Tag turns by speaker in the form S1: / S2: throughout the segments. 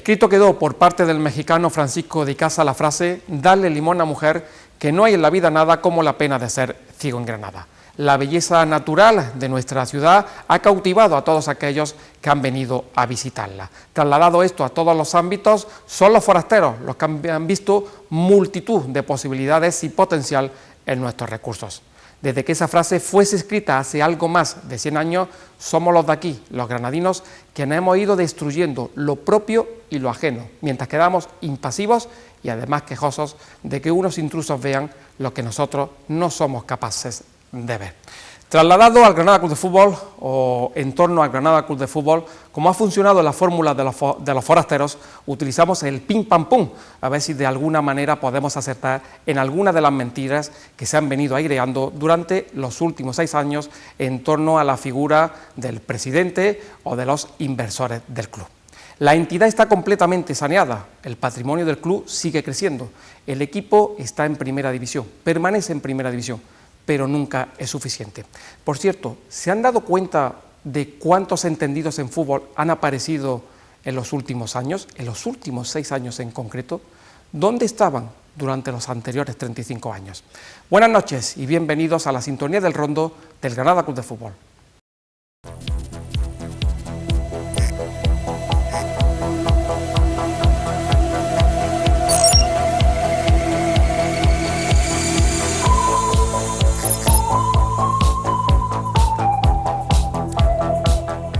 S1: Escrito quedó por parte del mexicano Francisco de Icaza la frase: dale limón a mujer, que no hay en la vida nada como la pena de ser ciego en Granada. La belleza natural de nuestra ciudad ha cautivado a todos aquellos que han venido a visitarla. Trasladado esto a todos los ámbitos, son los forasteros los que han visto multitud de posibilidades y potencial en nuestros recursos. Desde que esa frase fuese escrita hace algo más de 100 años, somos los de aquí, los granadinos, quienes hemos ido destruyendo lo propio y lo ajeno, mientras quedamos impasivos y además quejosos de que unos intrusos vean lo que nosotros no somos capaces de ver. Trasladado al Granada Club de Fútbol o en torno al Granada Club de Fútbol, como ha funcionado la fórmula de los forasteros, utilizamos el pim pam pum, a ver si de alguna manera podemos acertar en alguna de las mentiras que se han venido aireando durante los últimos 6 años en torno a la figura del presidente o de los inversores del club. La entidad está completamente saneada, el patrimonio del club sigue creciendo, el equipo está en primera división, permanece en primera división, pero nunca es suficiente. Por cierto, ¿se han dado cuenta de cuántos entendidos en fútbol han aparecido en los últimos años, en los últimos 6 años en concreto? ¿Dónde estaban durante los anteriores 35 años? Buenas noches y bienvenidos a la sintonía del rondo del Granada Club de Fútbol.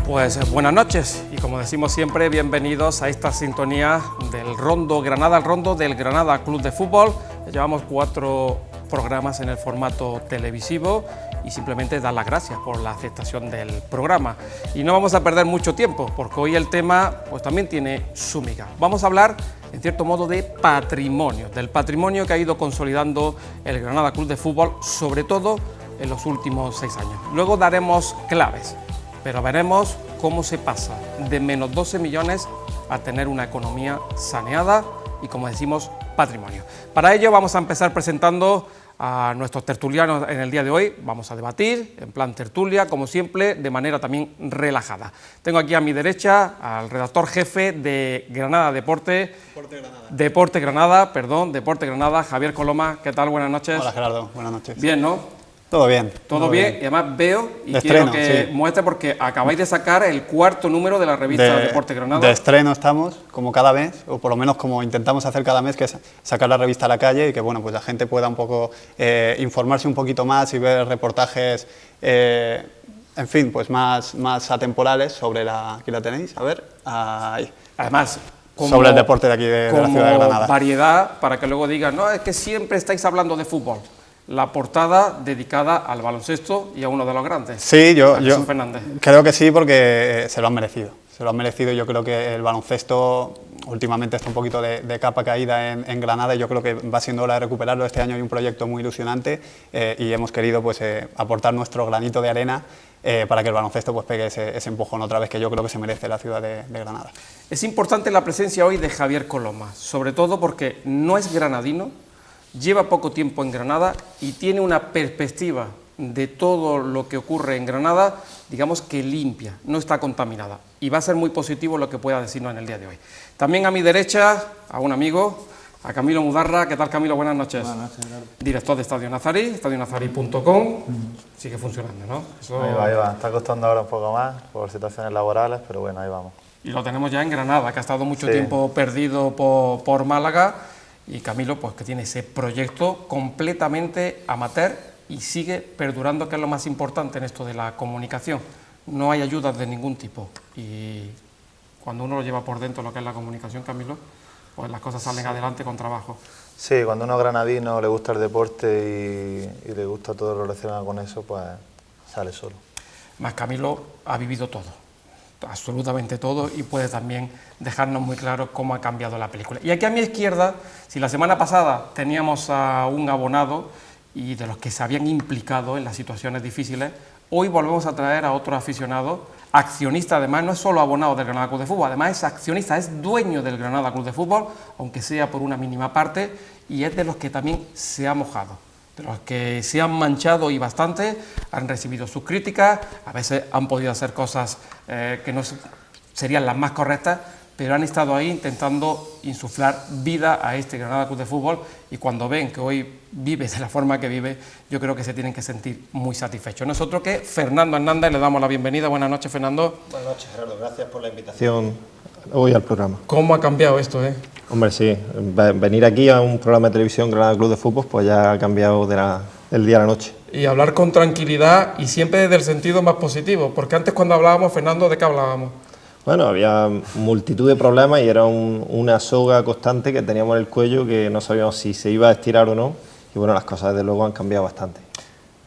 S1: Pues buenas noches y como decimos siempre, bienvenidos a esta sintonía del Rondo Granada, el Rondo del Granada Club de Fútbol. Llevamos 4 programas en el formato televisivo y simplemente dar las gracias por la aceptación del programa. Y no vamos a perder mucho tiempo porque hoy el tema pues también tiene su miga. Vamos a hablar en cierto modo de patrimonio, del patrimonio que ha ido consolidando el Granada Club de Fútbol, sobre todo en los últimos 6 años. Luego daremos claves, pero veremos cómo se pasa de menos 12 millones a tener una economía saneada y, como decimos, patrimonio. Para ello vamos a empezar presentando a nuestros tertulianos en el día de hoy. Vamos a debatir en plan tertulia, como siempre, de manera también relajada. Tengo aquí a mi derecha al redactor jefe de Granada Deporte, Deporte Granada, Javier Coloma. ¿Qué tal? Buenas noches.
S2: Hola Gerardo, buenas noches.
S1: Bien, ¿no?
S2: Todo bien.
S1: Todo bien, y además veo y
S2: de
S1: quiero
S2: estreno,
S1: que
S2: sí.
S1: muestre porque acabáis de sacar el 4º número de la revista Deporte Granada.
S2: De estreno estamos, como cada mes, o por lo menos como intentamos hacer cada mes, que es sacar la revista a la calle y que bueno, pues la gente pueda un poco informarse un poquito más y ver reportajes, en fin, pues más atemporales sobre aquí la tenéis, a ver, ahí.
S1: Además,
S2: sobre el deporte de aquí de la ciudad de Granada.
S1: Variedad, para que luego digan, no, es que siempre estáis hablando de fútbol. La portada dedicada al baloncesto y a uno de los grandes.
S2: Sí, yo
S1: Fernández.
S2: Creo que sí, porque se lo han merecido. Se lo han merecido. Yo creo que el baloncesto últimamente está un poquito de capa caída en Granada y yo creo que va siendo hora de recuperarlo. Este año hay un proyecto muy ilusionante y hemos querido pues, aportar nuestro granito de arena para que el baloncesto pues, pegue ese empujón otra vez que yo creo que se merece la ciudad de Granada.
S1: Es importante la presencia hoy de Javier Coloma, sobre todo porque no es granadino, lleva poco tiempo en Granada y tiene una perspectiva de todo lo que ocurre en Granada, digamos que limpia, no está contaminada. Y va a ser muy positivo lo que pueda decirnos en el día de hoy. También a mi derecha, a un amigo, a Camilo Mudarra. ¿Qué tal, Camilo? Buenas noches.
S3: Buenas noches, Gerardo.
S1: Director de Estadio Nazarí, estadionazari.com. Sigue funcionando, ¿no?
S3: Eso... Ahí va. Está costando ahora un poco más por situaciones laborales, pero bueno, ahí vamos.
S1: Y lo tenemos ya en Granada, que ha estado mucho tiempo perdido por Málaga. Y Camilo, pues que tiene ese proyecto completamente amateur y sigue perdurando, que es lo más importante en esto de la comunicación. No hay ayudas de ningún tipo y cuando uno lo lleva por dentro lo que es la comunicación, Camilo, pues las cosas salen adelante con trabajo.
S3: Sí, cuando uno es granadino, le gusta el deporte y le gusta todo lo relacionado con eso, pues sale solo.
S1: Más Camilo ha vivido todo. Absolutamente todo, y puede también dejarnos muy claro cómo ha cambiado la película. Y aquí a mi izquierda, si la semana pasada teníamos a un abonado y de los que se habían implicado en las situaciones difíciles, hoy volvemos a traer a otro aficionado, accionista además, no es solo abonado del Granada Club de Fútbol, además es accionista, es dueño del Granada Club de Fútbol, aunque sea por una mínima parte, y es de los que también se ha mojado. De los que se han manchado y bastante, han recibido sus críticas, a veces han podido hacer cosas que no serían las más correctas, pero han estado ahí intentando insuflar vida a este Granada Club de Fútbol, y cuando ven que hoy vive de la forma que vive, yo creo que se tienen que sentir muy satisfechos. Nosotros que Fernando Hernández, le damos la bienvenida. Buenas noches, Fernando.
S4: Buenas noches, Gerardo. Gracias por la invitación hoy al programa.
S1: ¿Cómo ha cambiado esto, eh?
S4: Hombre, sí. Venir aquí a un programa de televisión Granada Club de Fútbol, pues ya ha cambiado del día a la noche.
S1: Y hablar con tranquilidad y siempre desde el sentido más positivo, porque antes cuando hablábamos, Fernando, ¿de qué hablábamos?
S4: Bueno, había multitud de problemas y era una soga constante que teníamos en el cuello que no sabíamos si se iba a estirar o no. Y bueno, las cosas desde luego han cambiado bastante.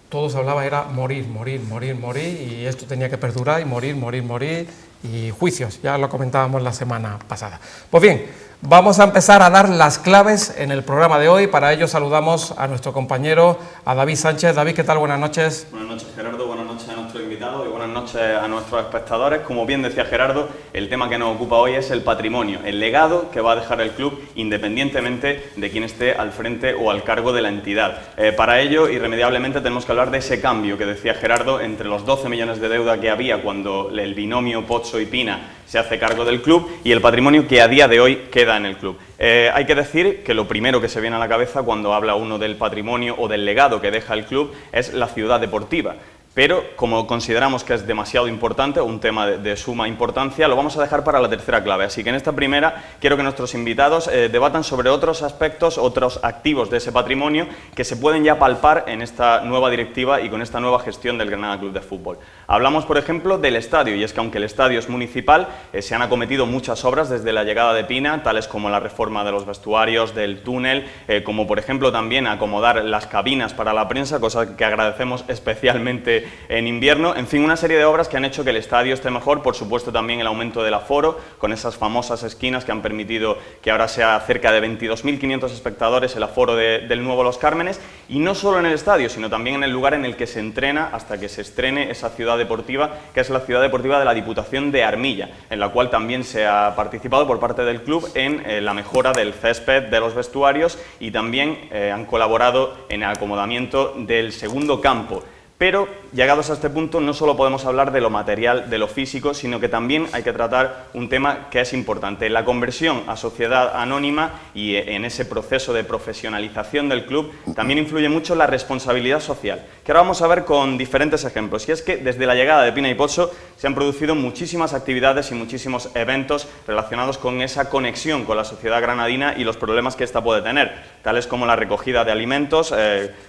S1: Todo se hablaba era morir, morir, morir, morir, y esto tenía que perdurar, y morir, morir, morir, y juicios, ya lo comentábamos la semana pasada. Pues bien, vamos a empezar a dar las claves en el programa de hoy. Para ello saludamos a nuestro compañero, a David Sánchez. David, ¿qué tal? Buenas noches.
S5: Buenas noches, Gerardo. Buenas noches a nuestros invitados y buenas noches a nuestros espectadores. Como bien decía Gerardo, el tema que nos ocupa hoy es el patrimonio, el legado que va a dejar el club independientemente de quién esté al frente o al cargo de la entidad. Para ello, irremediablemente, tenemos que hablar de ese cambio que decía Gerardo entre los 12 millones de deuda que había cuando el binomio Pozzo y Pina se hace cargo del club y el patrimonio que a día de hoy queda en el club. Hay que decir que lo primero que se viene a la cabeza cuando habla uno del patrimonio o del legado que deja el club es la ciudad deportiva. Pero como consideramos que es demasiado importante, un tema de suma importancia, lo vamos a dejar para la tercera clave. Así que en esta primera quiero que nuestros invitados debatan sobre otros aspectos, otros activos de ese patrimonio que se pueden ya palpar en esta nueva directiva y con esta nueva gestión del Granada Club de Fútbol. Hablamos, por ejemplo, del estadio, y es que aunque el estadio es municipal, se han acometido muchas obras desde la llegada de Pina, tales como la reforma de los vestuarios, del túnel, como por ejemplo también acomodar las cabinas para la prensa, cosa que agradecemos especialmente en invierno. En fin, una serie de obras que han hecho que el estadio esté mejor. Por supuesto también el aumento del aforo, con esas famosas esquinas que han permitido que ahora sea cerca de 22.500 espectadores el aforo del nuevo Los Cármenes, y no solo en el estadio, sino también en el lugar en el que se entrena hasta que se estrene esa ciudad deportiva, que es la ciudad deportiva de la Diputación de Armilla, en la cual también se ha participado por parte del club en la mejora del césped, de los vestuarios, y también han colaborado en el acomodamiento del segundo campo. Pero, llegados a este punto, no solo podemos hablar de lo material, de lo físico, sino que también hay que tratar un tema que es importante, la conversión a sociedad anónima, y en ese proceso de profesionalización del club también influye mucho la responsabilidad social, que ahora vamos a ver con diferentes ejemplos. Y es que desde la llegada de Pina y Pozzo se han producido muchísimas actividades y muchísimos eventos relacionados con esa conexión con la sociedad granadina y los problemas que ésta puede tener, tales como la recogida de alimentos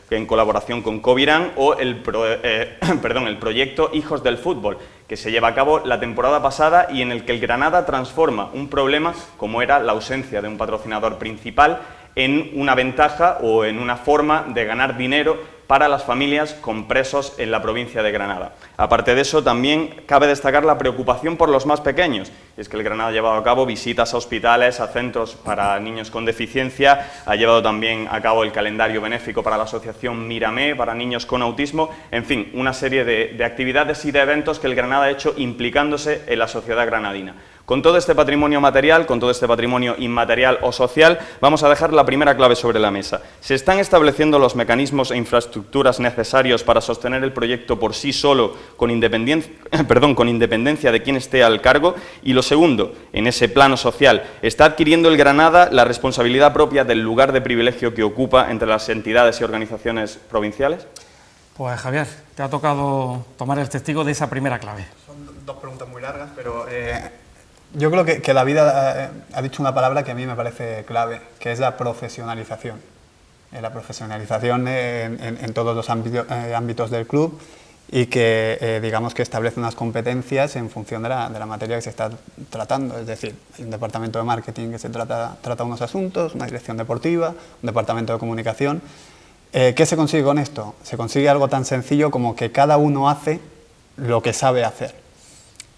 S5: en colaboración con Covirán, o el proyecto Hijos del Fútbol, que se lleva a cabo la temporada pasada y en el que el Granada transforma un problema, como era la ausencia de un patrocinador principal, en una ventaja o en una forma de ganar dinero para las familias con presos en la provincia de Granada. Aparte de eso, también cabe destacar la preocupación por los más pequeños, y es que el Granada ha llevado a cabo visitas a hospitales, a centros para niños con deficiencia, ha llevado también a cabo el calendario benéfico para la asociación Mírame, para niños con autismo, en fin, una serie de actividades y de eventos que el Granada ha hecho implicándose en la sociedad granadina. Con todo este patrimonio material, con todo este patrimonio inmaterial o social, vamos a dejar la primera clave sobre la mesa. ¿Se están estableciendo los mecanismos e infraestructuras necesarios para sostener el proyecto por sí solo, con independencia de quién esté al cargo? Y lo segundo, en ese plano social, ¿está adquiriendo el Granada la responsabilidad propia del lugar de privilegio que ocupa entre las entidades y organizaciones provinciales?
S1: Pues Javier, te ha tocado tomar el testigo de esa primera clave.
S2: Son dos preguntas muy largas, pero yo creo que David ha dicho una palabra que a mí me parece clave, que es la profesionalización. La profesionalización en todos los ámbitos del club, y que digamos que establece unas competencias en función de la materia que se está tratando. Es decir, hay un departamento de marketing que se trata unos asuntos, una dirección deportiva, un departamento de comunicación. ¿Qué se consigue con esto? Se consigue algo tan sencillo como que cada uno hace lo que sabe hacer.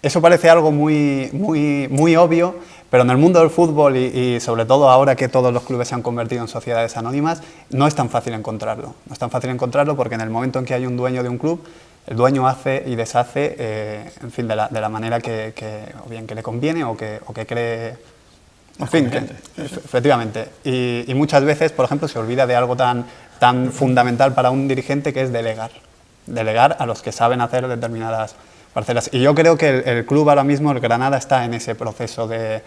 S2: Eso parece algo muy obvio, pero en el mundo del fútbol y sobre todo ahora que todos los clubes se han convertido en sociedades anónimas, no es tan fácil encontrarlo. No es tan fácil encontrarlo porque en el momento en que hay un dueño de un club, el dueño hace y deshace, en fin, de la manera que o bien que le conviene o que cree. En fin, efectivamente. Y muchas veces, por ejemplo, se olvida de algo tan fundamental para un dirigente, que es delegar. Delegar a los que saben hacer determinadas parcelas. Y yo creo que el club ahora mismo, el Granada, está en ese proceso de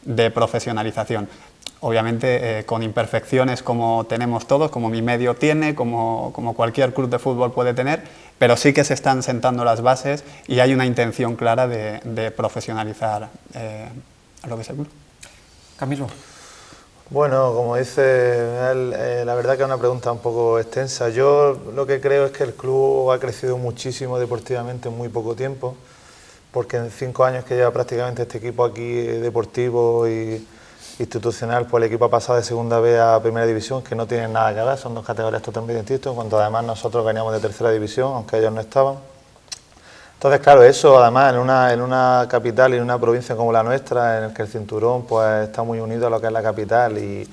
S2: de profesionalización. Obviamente con imperfecciones como tenemos todos, como mi medio tiene, como cualquier club de fútbol puede tener, pero sí que se están sentando las bases y hay una intención clara de profesionalizar lo que es el club.
S1: Camilo.
S3: Bueno, como dice él, la verdad que es una pregunta un poco extensa. Yo lo que creo es que el club ha crecido muchísimo deportivamente en muy poco tiempo, porque en 5 años que lleva prácticamente este equipo aquí deportivo y institucional, pues el equipo ha pasado de segunda B a primera división, que no tienen nada que ver, son 2 categorías totalmente distintas, cuando además nosotros veníamos de tercera división, aunque ellos no estaban. Entonces, claro, eso además en una capital y en una provincia como la nuestra, en el que el cinturón pues está muy unido a lo que es la capital y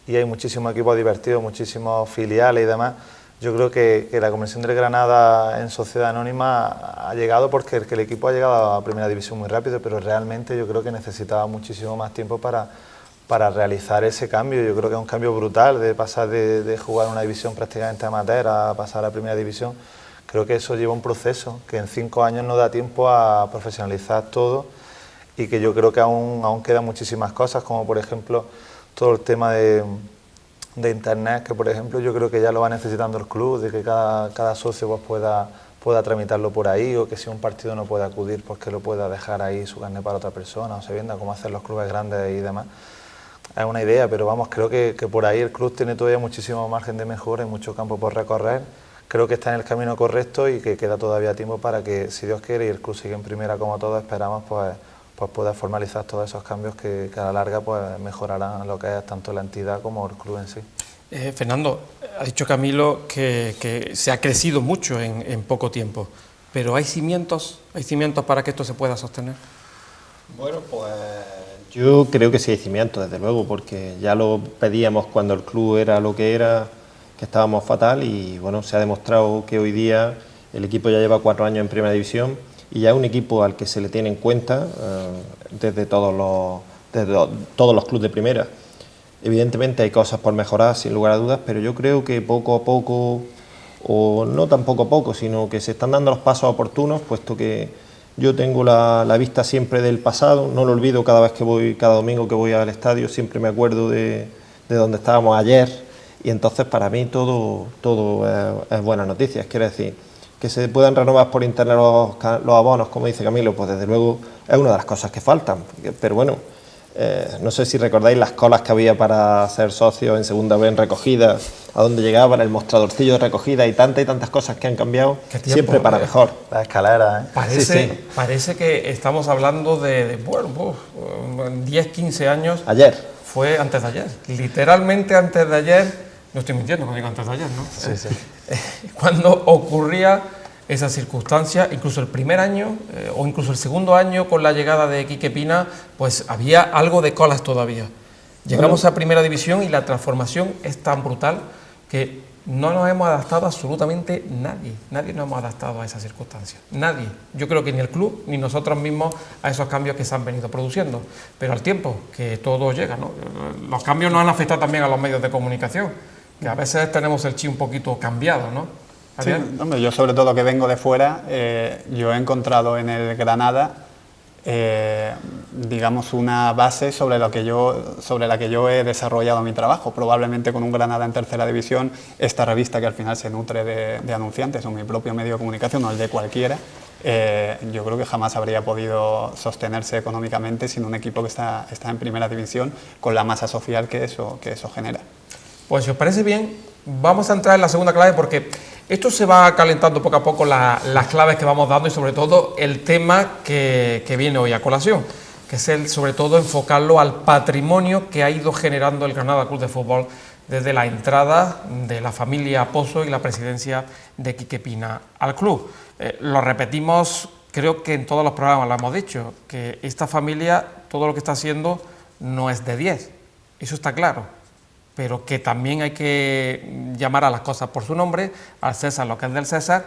S3: hay muchísimos equipos divertidos, muchísimos filiales y demás. Yo creo que la conversión del Granada en sociedad anónima ha llegado porque el equipo ha llegado a primera división muy rápido, pero realmente yo creo que necesitaba muchísimo más tiempo para realizar ese cambio. Yo creo que es un cambio brutal de pasar de jugar una división prácticamente amateur a pasar a primera división. Creo que eso lleva un proceso, que en 5 años no da tiempo a profesionalizar todo y que yo creo que aún quedan muchísimas cosas, como por ejemplo todo el tema de internet, que por ejemplo yo creo que ya lo va necesitando el club, de que cada socio pues pueda tramitarlo por ahí, o que si un partido no puede acudir, pues que lo pueda dejar ahí su carnet para otra persona, o se venda, como hacen los clubes grandes y demás. Es una idea, pero vamos, creo que por ahí el club tiene todavía muchísimo margen de mejora y mucho campo por recorrer. Creo que está en el camino correcto y que queda todavía tiempo para que, si Dios quiere, y el club sigue en primera como todos esperamos, pues pueda formalizar todos esos cambios que a la larga pues mejorarán lo que es tanto la entidad como el club en sí.
S1: Fernando, ha dicho Camilo que se ha crecido mucho en poco tiempo, pero ¿hay cimientos para que esto se pueda sostener?
S4: Bueno, pues yo creo que sí hay cimientos, desde luego, porque ya lo pedíamos cuando el club era lo que era, que estábamos fatal, y bueno, se ha demostrado que hoy día el equipo ya lleva 4 años en primera división y ya es un equipo al que se le tiene en cuenta desde todos los clubes de primera. Evidentemente hay cosas por mejorar, sin lugar a dudas, pero yo creo que poco a poco, o no tan poco a poco, sino que se están dando los pasos oportunos, puesto que yo tengo la vista siempre del pasado, no lo olvido cada domingo que voy al estadio, siempre me acuerdo de donde estábamos ayer. Y entonces para mí todo es buenas noticias. Quiero decir, que se puedan renovar por internet los abonos, como dice Camilo, pues desde luego es una de las cosas que faltan. Pero bueno, no sé si recordáis las colas que había para ser socios en segunda B en recogida, a dónde llegaban, el mostradorcillo de recogida y tantas cosas que han cambiado, siempre para mejor.
S3: La escalera,
S1: Parece que estamos hablando de 10, 15 años.
S4: Ayer.
S1: Fue antes de ayer, literalmente antes de ayer. No estoy mintiendo cuando digo antes de ayer, ¿no?
S3: Sí.
S1: Cuando ocurría esa circunstancia, incluso el primer año o incluso el segundo año con la llegada de Quique Pina, pues había algo de colas todavía. Llegamos a primera división y la transformación es tan brutal que no nos hemos adaptado absolutamente nadie nos hemos adaptado a esa circunstancia, nadie. Yo creo que ni el club ni nosotros mismos a esos cambios que se han venido produciendo, pero al tiempo que todo llega, ¿no? Los cambios nos han afectado también a los medios de comunicación, que a veces tenemos el chip un poquito cambiado, ¿no?
S2: Sí, hombre, yo sobre todo que vengo de fuera, yo he encontrado en el Granada digamos una base sobre la que yo he desarrollado mi trabajo, probablemente con un Granada en tercera división, esta revista que al final se nutre de anunciantes o mi propio medio de comunicación o el de cualquiera, yo creo que jamás habría podido sostenerse económicamente sin un equipo que está en primera división con la masa social que eso genera.
S1: Pues si os parece bien, vamos a entrar en la segunda clave porque esto se va calentando poco a poco las claves que vamos dando y sobre todo el tema que viene hoy a colación, que es sobre todo enfocarlo al patrimonio que ha ido generando el Granada Club de Fútbol desde la entrada de la familia Pozo y la presidencia de Quique Pina al club. Lo repetimos, creo que en todos los programas lo hemos dicho, que esta familia, todo lo que está haciendo no es de 10, eso está claro. Pero que también hay que llamar a las cosas por su nombre, al César lo que es del César,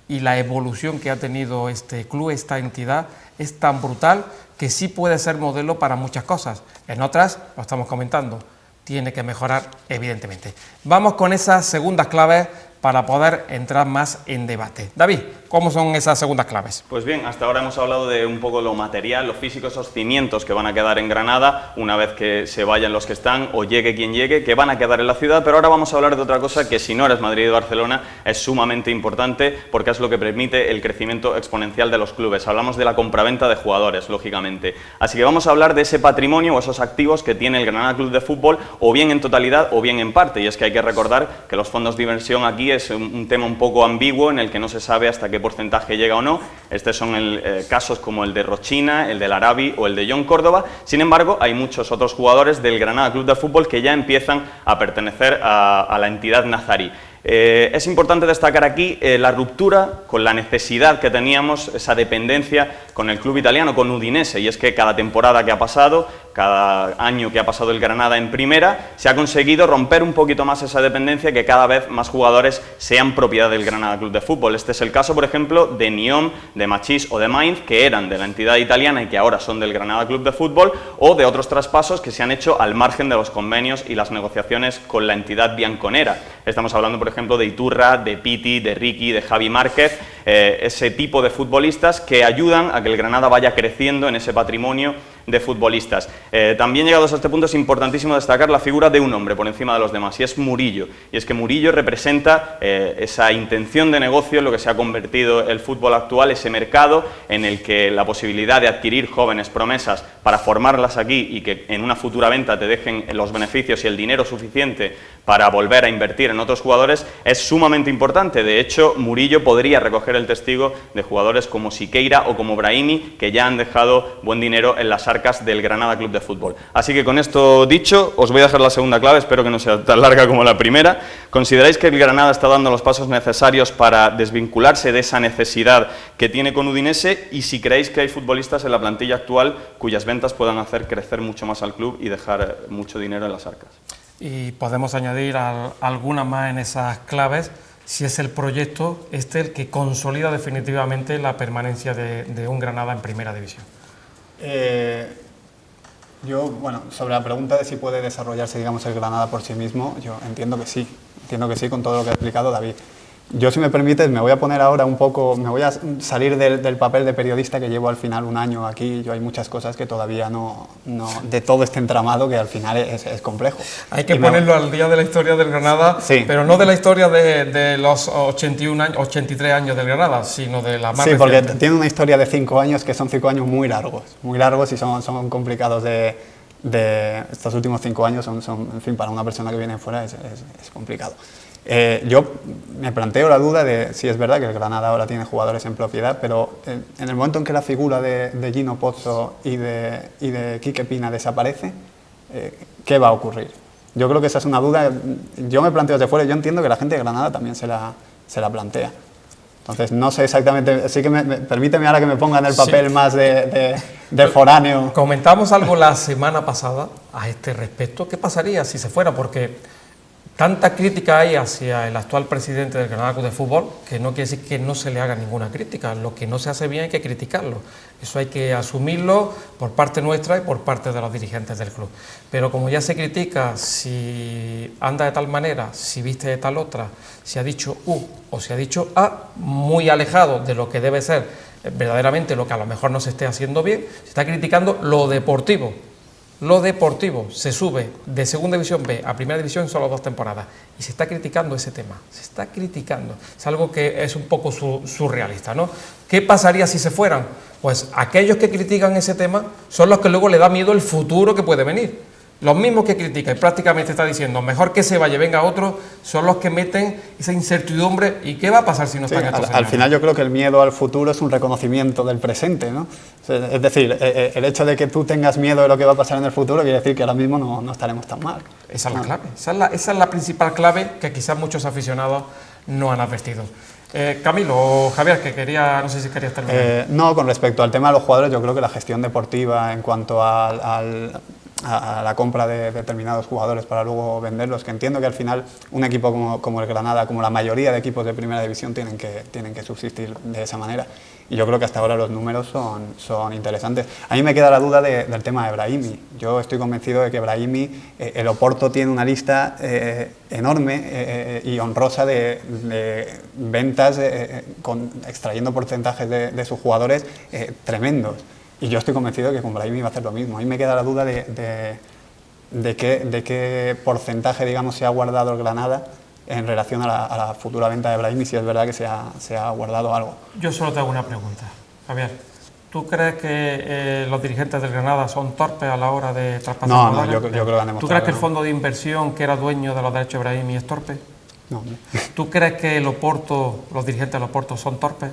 S1: y la evolución que ha tenido este club, esta entidad, es tan brutal que sí puede ser modelo para muchas cosas. En otras, lo estamos comentando, tiene que mejorar evidentemente. Vamos con esas segundas claves para poder entrar más en debate. David. ¿cómo son esas segundas claves?
S5: Pues bien, hasta ahora hemos hablado de un poco lo material, lo físico, esos cimientos que van a quedar en Granada una vez que se vayan los que están o llegue quien llegue, que van a quedar en la ciudad, pero ahora vamos a hablar de otra cosa que si no eres Madrid y Barcelona es sumamente importante porque es lo que permite el crecimiento exponencial de los clubes. Hablamos de la compraventa de jugadores, lógicamente. Así que vamos a hablar de ese patrimonio o esos activos que tiene el Granada Club de Fútbol, o bien en totalidad o bien en parte, y es que hay que recordar que los fondos de inversión aquí es un tema un poco ambiguo en el que no se sabe hasta qué porcentaje llega o no. Estos son casos como el de Rochina, el del Arabi o el de John Córdoba. Sin embargo, hay muchos otros jugadores del Granada Club de Fútbol que ya empiezan a pertenecer a la entidad nazarí. Es importante destacar aquí la ruptura con la necesidad que teníamos, esa dependencia con el club italiano, con Udinese, y es que cada temporada que ha pasado, cada año que ha pasado el Granada en primera, se ha conseguido romper un poquito más esa dependencia, que cada vez más jugadores sean propiedad del Granada Club de Fútbol. Este es el caso, por ejemplo, de Nyom, de Machís o de Mainz, que eran de la entidad italiana y que ahora son del Granada Club de Fútbol, o de otros traspasos que se han hecho al margen de los convenios y las negociaciones con la entidad bianconera. Estamos hablando, por ejemplo, de Iturra, de Piti, de Ricky, de Javi Márquez, ese tipo de futbolistas que ayudan a que el Granada vaya creciendo en ese patrimonio de futbolistas. También llegados a este punto es importantísimo destacar la figura de un hombre por encima de los demás, y es Murillo. Y es que Murillo representa esa intención de negocio en lo que se ha convertido el fútbol actual, ese mercado en el que la posibilidad de adquirir jóvenes promesas para formarlas aquí y que en una futura venta te dejen los beneficios y el dinero suficiente para volver a invertir en otros jugadores es sumamente importante. De hecho, Murillo podría recoger el testigo de jugadores como Siqueira o como Brahimi, que ya han dejado buen dinero en las arcas del Granada Club de Fútbol. Así que con esto dicho, os voy a dejar la segunda clave, espero que no sea tan larga como la primera. ¿Consideráis que el Granada está dando los pasos necesarios para desvincularse de esa necesidad que tiene con Udinese? Y si creéis que hay futbolistas en la plantilla actual cuyas ventas puedan hacer crecer mucho más al club y dejar mucho dinero en las arcas.
S1: Y podemos añadir alguna más en esas claves, si es el proyecto el que consolida definitivamente la permanencia de un Granada en Primera División.
S2: Yo, bueno, sobre la pregunta de si puede desarrollarse, digamos, el Granada por sí mismo, yo entiendo que sí con todo lo que ha explicado David. Yo, si me permites, me voy a poner ahora un poco, me voy a salir del papel de periodista que llevo al final un año aquí. Yo hay muchas cosas que todavía no de todo este entramado que al final es complejo.
S1: Hay que ponerlo al día de la historia del Granada, sí, pero no de la historia de los 83 años del Granada, sino de la más
S2: Sí,
S1: reciente.
S2: Porque tiene una historia de 5 años que son 5 años muy largos y son complicados de estos últimos 5 años son, en fin, para una persona que viene fuera es complicado. Yo me planteo la duda de si es verdad que el Granada ahora tiene jugadores en propiedad, pero en el momento en que la figura de Gino Pozzo y de Quique Pina desaparece, ¿qué va a ocurrir? Yo creo que esa es una duda, yo me planteo desde fuera, yo entiendo que la gente de Granada también se la plantea. Entonces, no sé exactamente, así que permíteme ahora que me ponga en el papel más de foráneo.
S1: Comentamos algo la semana pasada a este respecto. ¿Qué pasaría si se fuera? Porque tanta crítica hay hacia el actual presidente del Granada Club de Fútbol que no quiere decir que no se le haga ninguna crítica. Lo que no se hace bien hay que criticarlo. Eso hay que asumirlo por parte nuestra y por parte de los dirigentes del club. Pero como ya se critica si anda de tal manera, si viste de tal otra, si ha dicho U o si ha dicho A, muy alejado de lo que debe ser verdaderamente lo que a lo mejor no se esté haciendo bien, se está criticando lo deportivo. Lo deportivo se sube de Segunda División B a Primera División en solo 2 temporadas y se está criticando ese tema, se está criticando. Es algo que es un poco surrealista, ¿no? ¿Qué pasaría si se fueran? Pues aquellos que critican ese tema son los que luego le da miedo el futuro que puede venir. Los mismos que critican y prácticamente está diciendo mejor que se vaya, venga otro, son los que meten esa incertidumbre. ¿Y qué va a pasar si no están estos señores?
S2: Al final yo creo que el miedo al futuro es un reconocimiento del presente, ¿no? Es decir, el hecho de que tú tengas miedo de lo que va a pasar en el futuro quiere decir que ahora mismo no estaremos tan mal.
S1: Esa es la clave, esa es la principal clave que quizás muchos aficionados no han advertido. Camilo o Javier, que quería, no sé si querías terminar.
S2: No, con respecto al tema de los jugadores, yo creo que la gestión deportiva en cuanto al a la compra de determinados jugadores para luego venderlos, que entiendo que al final un equipo como el Granada, como la mayoría de equipos de primera división, tienen que subsistir de esa manera. Y yo creo que hasta ahora los números son interesantes. A mí me queda la duda del tema de Brahimi. Yo estoy convencido de que Brahimi, el Oporto tiene una lista enorme y honrosa de ventas extrayendo porcentajes de sus jugadores tremendos. Y yo estoy convencido de que con Brahimi va a hacer lo mismo. A mí me queda la duda de qué porcentaje, digamos, se ha guardado el Granada en relación a la futura venta de Brahimi, si es verdad que se ha guardado algo.
S1: Yo solo te hago una pregunta, Javier. ¿Tú crees que los dirigentes del Granada son torpes a la hora de traspasar jugadores?
S2: No, yo creo que han demostrado.
S1: ¿Tú crees que el fondo de inversión que era dueño de los derechos de Brahimi es torpe?
S2: No.
S1: ¿Tú crees que los dirigentes del Oporto son torpes?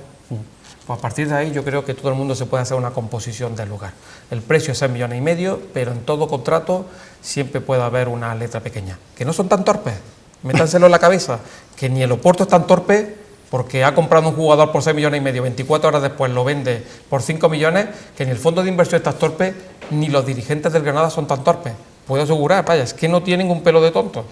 S1: Pues a partir de ahí yo creo que todo el mundo se puede hacer una composición del lugar. El precio es 6,5 millones, pero en todo contrato siempre puede haber una letra pequeña. Que no son tan torpes, métanselo en la cabeza, que ni el Oporto es tan torpe porque ha comprado un jugador por 6,5 millones, 24 horas después lo vende por 5 millones, que ni el fondo de inversión está torpe, ni los dirigentes del Granada son tan torpes. Puedo asegurar, vaya, es que no tienen un pelo de tonto.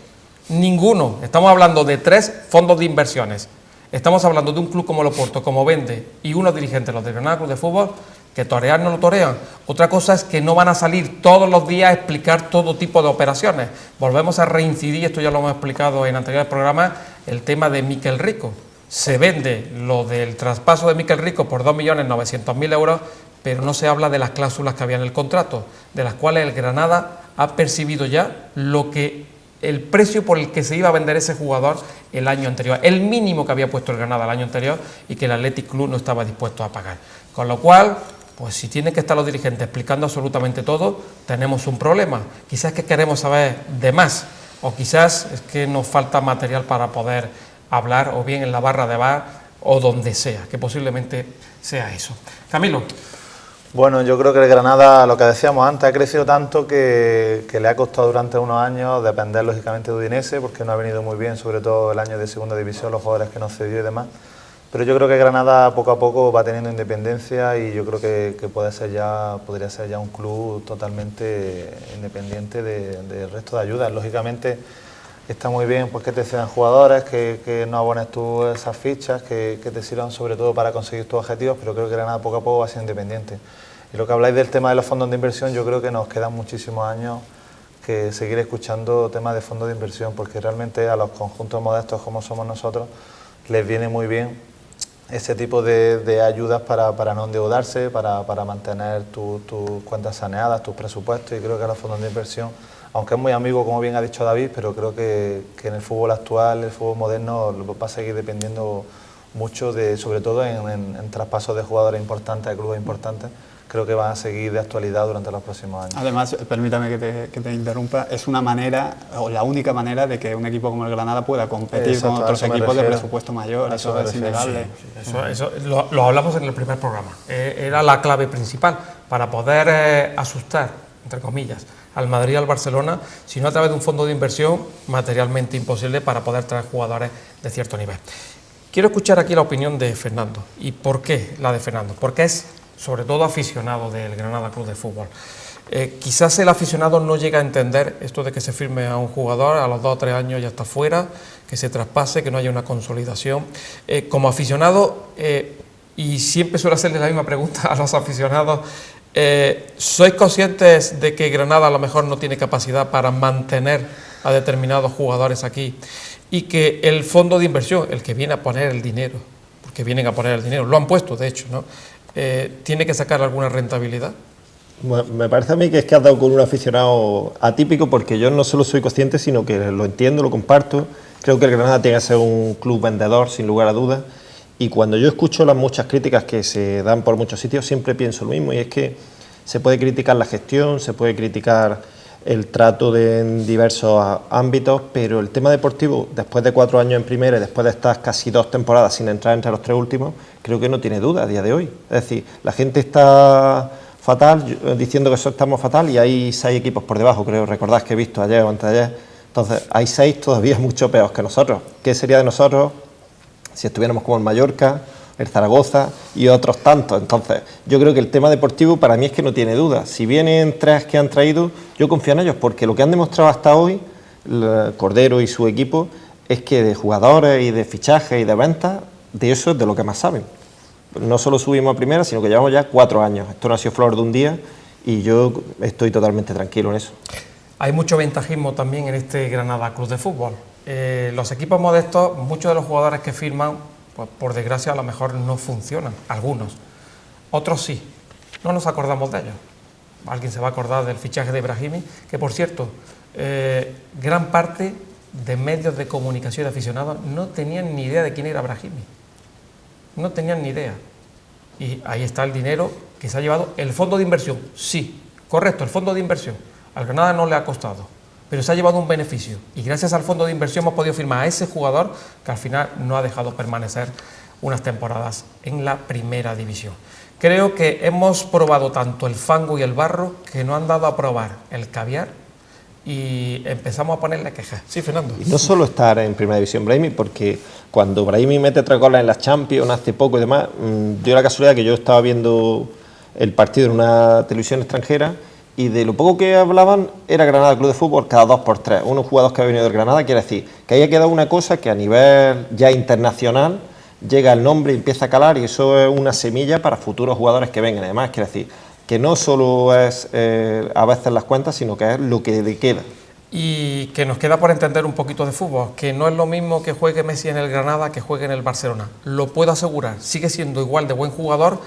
S1: Ninguno. Estamos hablando de 3 fondos de inversiones. Estamos hablando de un club como el Oporto, como vende, y unos dirigentes, los del Granada Club de Fútbol, que torear no lo torean. Otra cosa es que no van a salir todos los días a explicar todo tipo de operaciones. Volvemos a reincidir, esto ya lo hemos explicado en anteriores programas, el tema de Miquel Rico. Se vende lo del traspaso de Miquel Rico por 2.900.000 euros, pero no se habla de las cláusulas que había en el contrato, de las cuales el Granada ha percibido ya el precio por el que se iba a vender ese jugador el año anterior, el mínimo que había puesto el Granada el año anterior y que el Athletic Club no estaba dispuesto a pagar. Con lo cual, pues si tienen que estar los dirigentes explicando absolutamente todo, tenemos un problema. Quizás es que queremos saber de más, o quizás es que nos falta material para poder hablar, o bien en la barra de bar, o donde sea, que posiblemente sea eso. Camilo.
S3: Bueno, yo creo que el Granada, lo que decíamos antes, ha crecido tanto que le ha costado durante unos años depender lógicamente de Udinese, porque no ha venido muy bien, sobre todo el año de segunda división, los jugadores que nos cedió y demás. Pero yo creo que Granada poco a poco va teniendo independencia y yo creo que podría ser ya un club totalmente independiente del resto de ayudas. Lógicamente está muy bien pues que te cedan jugadores, que no abones tú esas fichas, que te sirvan sobre todo para conseguir tus objetivos, pero creo que Granada poco a poco va a ser independiente. Y lo que habláis del tema de los fondos de inversión, yo creo que nos quedan muchísimos años que seguir escuchando temas de fondos de inversión, porque realmente a los conjuntos modestos como somos nosotros les viene muy bien ese tipo de ayudas para no endeudarse, para mantener tus cuentas saneadas, tus presupuestos, y creo que los fondos de inversión, aunque es muy amigo, como bien ha dicho David, pero creo que en el fútbol actual, el fútbol moderno, va a seguir dependiendo mucho sobre todo en traspasos de jugadores importantes, de clubes importantes. Creo que van a seguir de actualidad durante los próximos años.
S2: Además, permítame que te interrumpa, es una manera, o la única manera, de que un equipo como el Granada pueda competir con otros equipos de presupuesto mayor. Eso es innegable.
S1: Eso lo hablamos en el primer programa. Era la clave principal para poder asustar, entre comillas, al Madrid y al Barcelona, sino a través de un fondo de inversión materialmente imposible para poder traer jugadores de cierto nivel. Quiero escuchar aquí la opinión de Fernando. ¿Y por qué la de Fernando? Porque es sobre todo aficionado del Granada Club de Fútbol. Quizás el aficionado no llega a entender esto de que se firme a un jugador, a los 2 o 3 años ya está fuera, que se traspase, que no haya una consolidación. Como aficionado, y siempre suelo hacerle la misma pregunta a los aficionados, ¿sois conscientes de que Granada a lo mejor no tiene capacidad para mantener a determinados jugadores aquí y que el fondo de inversión, el que viene a poner el dinero, porque vienen a poner el dinero, lo han puesto de hecho, ¿no? ¿Tiene que sacar alguna rentabilidad?
S4: Bueno, me parece a mí que es que has dado con un aficionado atípico, porque yo no solo soy consciente, sino que lo entiendo, lo comparto. Creo que el Granada tiene que ser un club vendedor, sin lugar a dudas. Y cuando yo escucho las muchas críticas que se dan por muchos sitios, siempre pienso lo mismo, y es que se puede criticar la gestión, se puede criticar el trato en diversos ámbitos, pero el tema deportivo, después de 4 años en primera y después de estas casi 2 temporadas sin entrar entre los 3 últimos, creo que no tiene duda a día de hoy. Es decir, la gente está fatal, diciendo que estamos fatal, y hay 6 equipos por debajo, creo, recordad que he visto ayer o antes de ayer. Entonces, hay 6 todavía mucho peores que nosotros. ¿Qué sería de nosotros si estuviéramos como el Mallorca el Zaragoza y otros tantos. Entonces, yo creo que el tema deportivo para mí es que no tiene duda. Si vienen 3 que han traído, yo confío en ellos, porque lo que han demostrado hasta hoy, Cordero y su equipo, es que de jugadores y de fichajes y de ventas, de eso es de lo que más saben. No solo subimos a primera, sino que llevamos ya 4 años. Esto no ha sido flor de un día y yo estoy totalmente tranquilo en eso.
S1: Hay mucho ventajismo también en este Granada Club de Fútbol. Los equipos modestos, muchos de los jugadores que firman, pues por desgracia a lo mejor no funcionan, algunos. Otros sí, no nos acordamos de ellos. Alguien se va a acordar del fichaje de Brahimi, que por cierto, gran parte de medios de comunicación de aficionados no tenían ni idea de quién era Brahimi. No tenían ni idea. Y ahí está el dinero que se ha llevado el fondo de inversión. Sí, correcto, el fondo de inversión. Al Granada no le ha costado, pero se ha llevado un beneficio. Y gracias al fondo de inversión hemos podido firmar a ese jugador que al final no ha dejado permanecer unas temporadas en la primera división. Creo que hemos probado tanto el fango y el barro que no han dado a probar el caviar y empezamos a ponerle quejas. Sí, Fernando.
S4: Y no solo estar en primera división Brahimi, porque cuando Brahimi mete 3 goles en las Champions hace poco y demás, dio la casualidad que yo estaba viendo el partido en una televisión extranjera y de lo poco que hablaban era Granada Club de Fútbol cada 2 por 3. Unos jugadores que ha venido del Granada, quiere decir que ahí ha quedado una cosa que a nivel ya internacional llega el nombre y empieza a calar, y eso es una semilla para futuros jugadores que vengan. Además, quiere decir que no solo es a veces las cuentas, sino que es lo que le queda.
S1: Y que nos queda por entender un poquito de fútbol, que no es lo mismo que juegue Messi en el Granada que juegue en el Barcelona. Lo puedo asegurar, sigue siendo igual de buen jugador,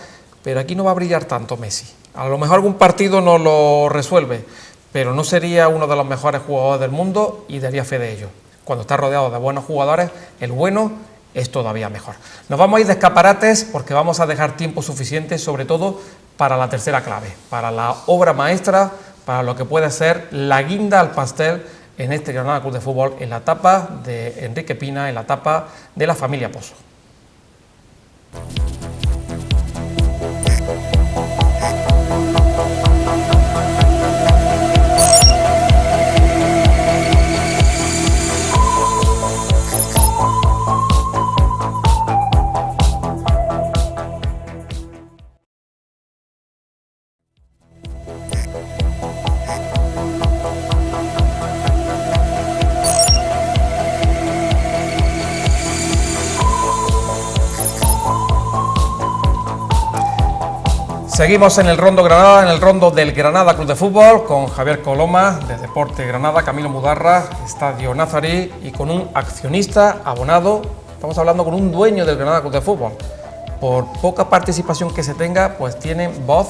S1: pero aquí no va a brillar tanto Messi. A lo mejor algún partido no lo resuelve, pero no sería uno de los mejores jugadores del mundo y daría fe de ello. Cuando está rodeado de buenos jugadores, el bueno es todavía mejor. Nos vamos a ir de escaparates porque vamos a dejar tiempo suficiente, sobre todo para la tercera clave, para la obra maestra, para lo que puede ser la guinda al pastel en este Granada Club de Fútbol, en la etapa de Enrique Pina, en la etapa de la familia Pozo. Seguimos en el Rondo Granada, en el Rondo del Granada Club de Fútbol, con Javier Coloma, de Deporte Granada, Camilo Mudarra, Estadio Nazarí, y con un accionista abonado. Estamos hablando con un dueño del Granada Club de Fútbol. Por poca participación que se tenga, pues tienen voz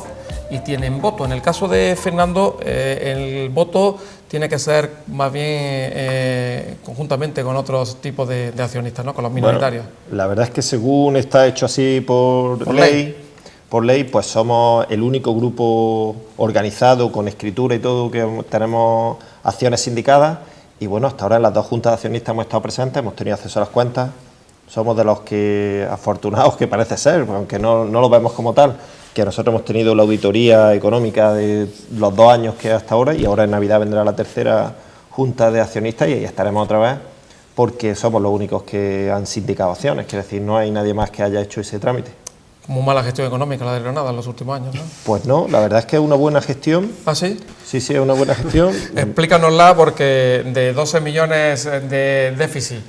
S1: y tienen voto. En el caso de Fernando, el voto tiene que ser más bien conjuntamente con otros tipos de accionistas, ¿no? Con los minoritarios.
S4: Bueno, la verdad es que según está hecho así por ley, pues somos el único grupo organizado con escritura y todo que tenemos acciones sindicadas, y bueno, hasta ahora en las 2 juntas de accionistas hemos estado presentes, hemos tenido acceso a las cuentas, somos de los que afortunados que parece ser, aunque no lo vemos como tal, que nosotros hemos tenido la auditoría económica de los 2 años que hasta ahora, y ahora en Navidad vendrá la tercera junta de accionistas y ahí estaremos otra vez, porque somos los únicos que han sindicado acciones, quiere decir, no hay nadie más que haya hecho ese trámite.
S1: Como mala gestión económica la de Granada en los últimos años, ¿no?
S4: Pues no, la verdad es que es una buena gestión.
S1: ¿Ah, sí?
S4: Sí, es una buena gestión.
S1: Explícanosla, porque de 12 millones de déficit,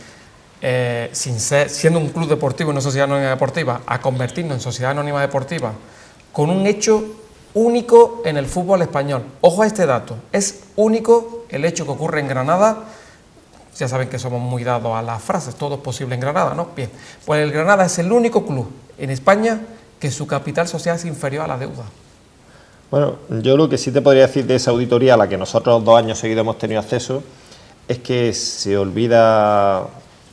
S1: siendo un club deportivo y no sociedad anónima deportiva, a convertirnos en sociedad anónima deportiva, con un hecho único en el fútbol español. Ojo a este dato, es único el hecho que ocurre en Granada. Ya saben que somos muy dados a las frases, todo es posible en Granada, ¿no? Bien, pues el Granada es el único club en España que su capital social es inferior a la deuda.
S4: Bueno, yo lo que sí te podría decir de esa auditoría a la que nosotros 2 años seguidos hemos tenido acceso es que se olvida,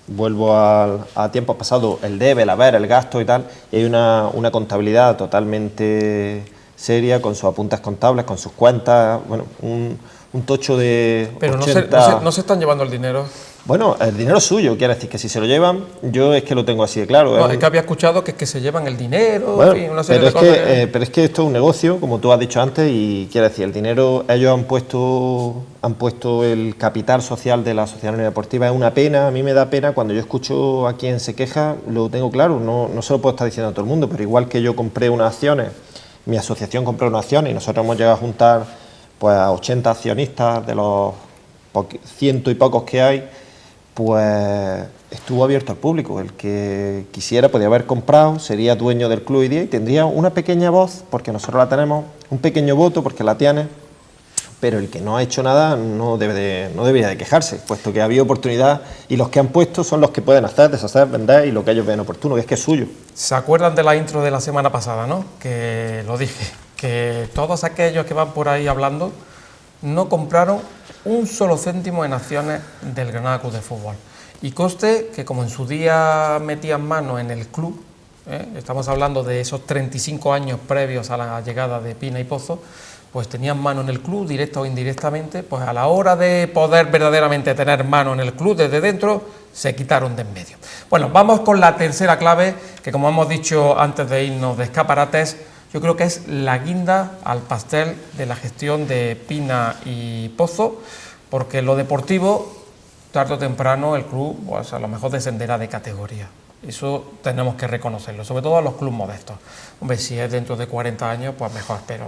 S4: vuelvo a tiempos pasados, el debe, el haber, el gasto y tal, y hay una contabilidad totalmente seria con sus apuntes contables, con sus cuentas, bueno, un tocho de
S1: pero
S4: 80...
S1: no se están llevando el dinero.
S4: Bueno, el dinero es suyo, quiere decir que si se lo llevan, yo es que lo tengo así de claro.
S1: No, es que había escuchado que es que se llevan el dinero,
S4: bueno,
S1: en fin, una serie
S4: pero
S1: de cosas.
S4: pero es que esto es un negocio, como tú has dicho antes, y quiere decir, el dinero, ellos han puesto el capital social de la Sociedad Anónima Deportiva, es una pena, a mí me da pena cuando yo escucho a quien se queja, lo tengo claro, no se lo puedo estar diciendo a todo el mundo, pero igual que yo compré unas acciones, mi asociación compró unas acciones y nosotros hemos llegado a juntar pues a 80 accionistas de los ciento y pocos que hay, pues estuvo abierto al público. El que quisiera podía haber comprado, sería dueño del club hoy día y tendría una pequeña voz, porque nosotros la tenemos, un pequeño voto porque la tiene, pero el que no ha hecho nada no debería de quejarse, puesto que ha habido oportunidad y los que han puesto son los que pueden hacer, deshacer, vender y lo que ellos ven oportuno, que es suyo.
S1: ¿Se acuerdan de la intro de la semana pasada, no? Que lo dije, que todos aquellos que van por ahí hablando no compraron un solo céntimo en acciones del Granada Club de Fútbol. Y conste que como en su día metían mano en el club, estamos hablando de esos 35 años previos a la llegada de Pina y Pozo, pues tenían mano en el club, directa o indirectamente, pues a la hora de poder verdaderamente tener mano en el club desde dentro, se quitaron de en medio. Bueno, vamos con la tercera clave, que como hemos dicho antes de irnos de escaparates, yo creo que es la guinda al pastel de la gestión de Pina y Pozo, porque en lo deportivo, tarde o temprano, el club pues, a lo mejor descenderá de categoría. Eso tenemos que reconocerlo, sobre todo a los clubes modestos. Hombre, si es dentro de 40 años, pues mejor, pero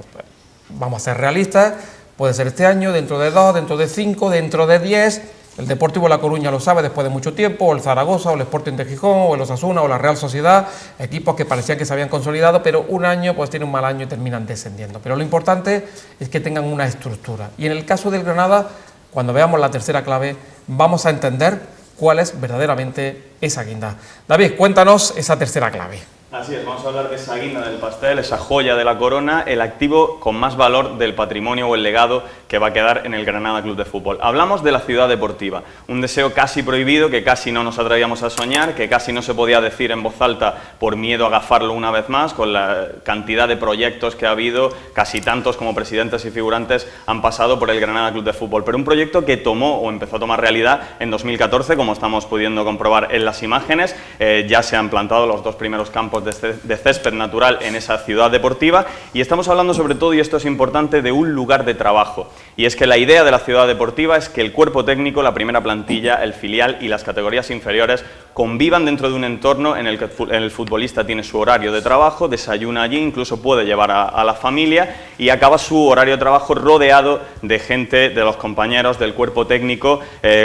S1: vamos a ser realistas, puede ser este año, dentro de 2, dentro de 5, dentro de 10... El Deportivo La Coruña lo sabe después de mucho tiempo, o el Zaragoza, o el Sporting de Gijón, o el Osasuna, o la Real Sociedad, equipos que parecían que se habían consolidado, pero un año pues tiene un mal año y terminan descendiendo. Pero lo importante es que tengan una estructura. Y en el caso del Granada, cuando veamos la tercera clave, vamos a entender cuál es verdaderamente esa guinda. David, cuéntanos esa tercera clave.
S5: Así es, vamos a hablar de esa guinda del pastel, esa joya de la corona, el activo con más valor del patrimonio o el legado que va a quedar en el Granada Club de Fútbol. Hablamos de la ciudad deportiva, un deseo casi prohibido que casi no nos atrevíamos a soñar, que casi no se podía decir en voz alta por miedo a gafarlo una vez más, con la cantidad de proyectos que ha habido, casi tantos como presidentes y figurantes han pasado por el Granada Club de Fútbol, pero un proyecto que tomó o empezó a tomar realidad en 2014, como estamos pudiendo comprobar en las imágenes. Ya se han plantado los 2 primeros campos de césped natural en esa ciudad deportiva y estamos hablando sobre todo, y esto es importante, de un lugar de trabajo. Y es que la idea de la ciudad deportiva es que el cuerpo técnico, la primera plantilla, el filial y las categorías inferiores convivan dentro de un entorno en el que el futbolista tiene su horario de trabajo, desayuna allí, incluso puede llevar a la familia y acaba su horario de trabajo rodeado de gente, de los compañeros, del cuerpo técnico.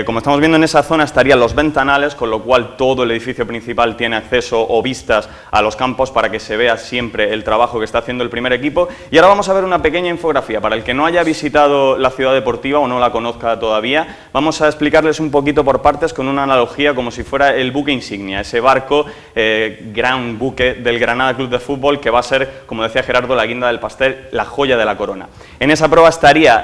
S5: Como estamos viendo, en esa zona estarían los ventanales, con lo cual todo el edificio principal tiene acceso o vistas a los campos para que se vea siempre el trabajo que está haciendo el primer equipo. Y ahora vamos a ver una pequeña infografía. Para el que no haya visitado la ciudad deportiva o no la conozca todavía, vamos a explicarles un poquito por partes con una analogía como si fuera el buque insignia, ese barco, gran buque del Granada Club de Fútbol, que va a ser, como decía Gerardo, la guinda del pastel, la joya de la corona. En esa proa estaría,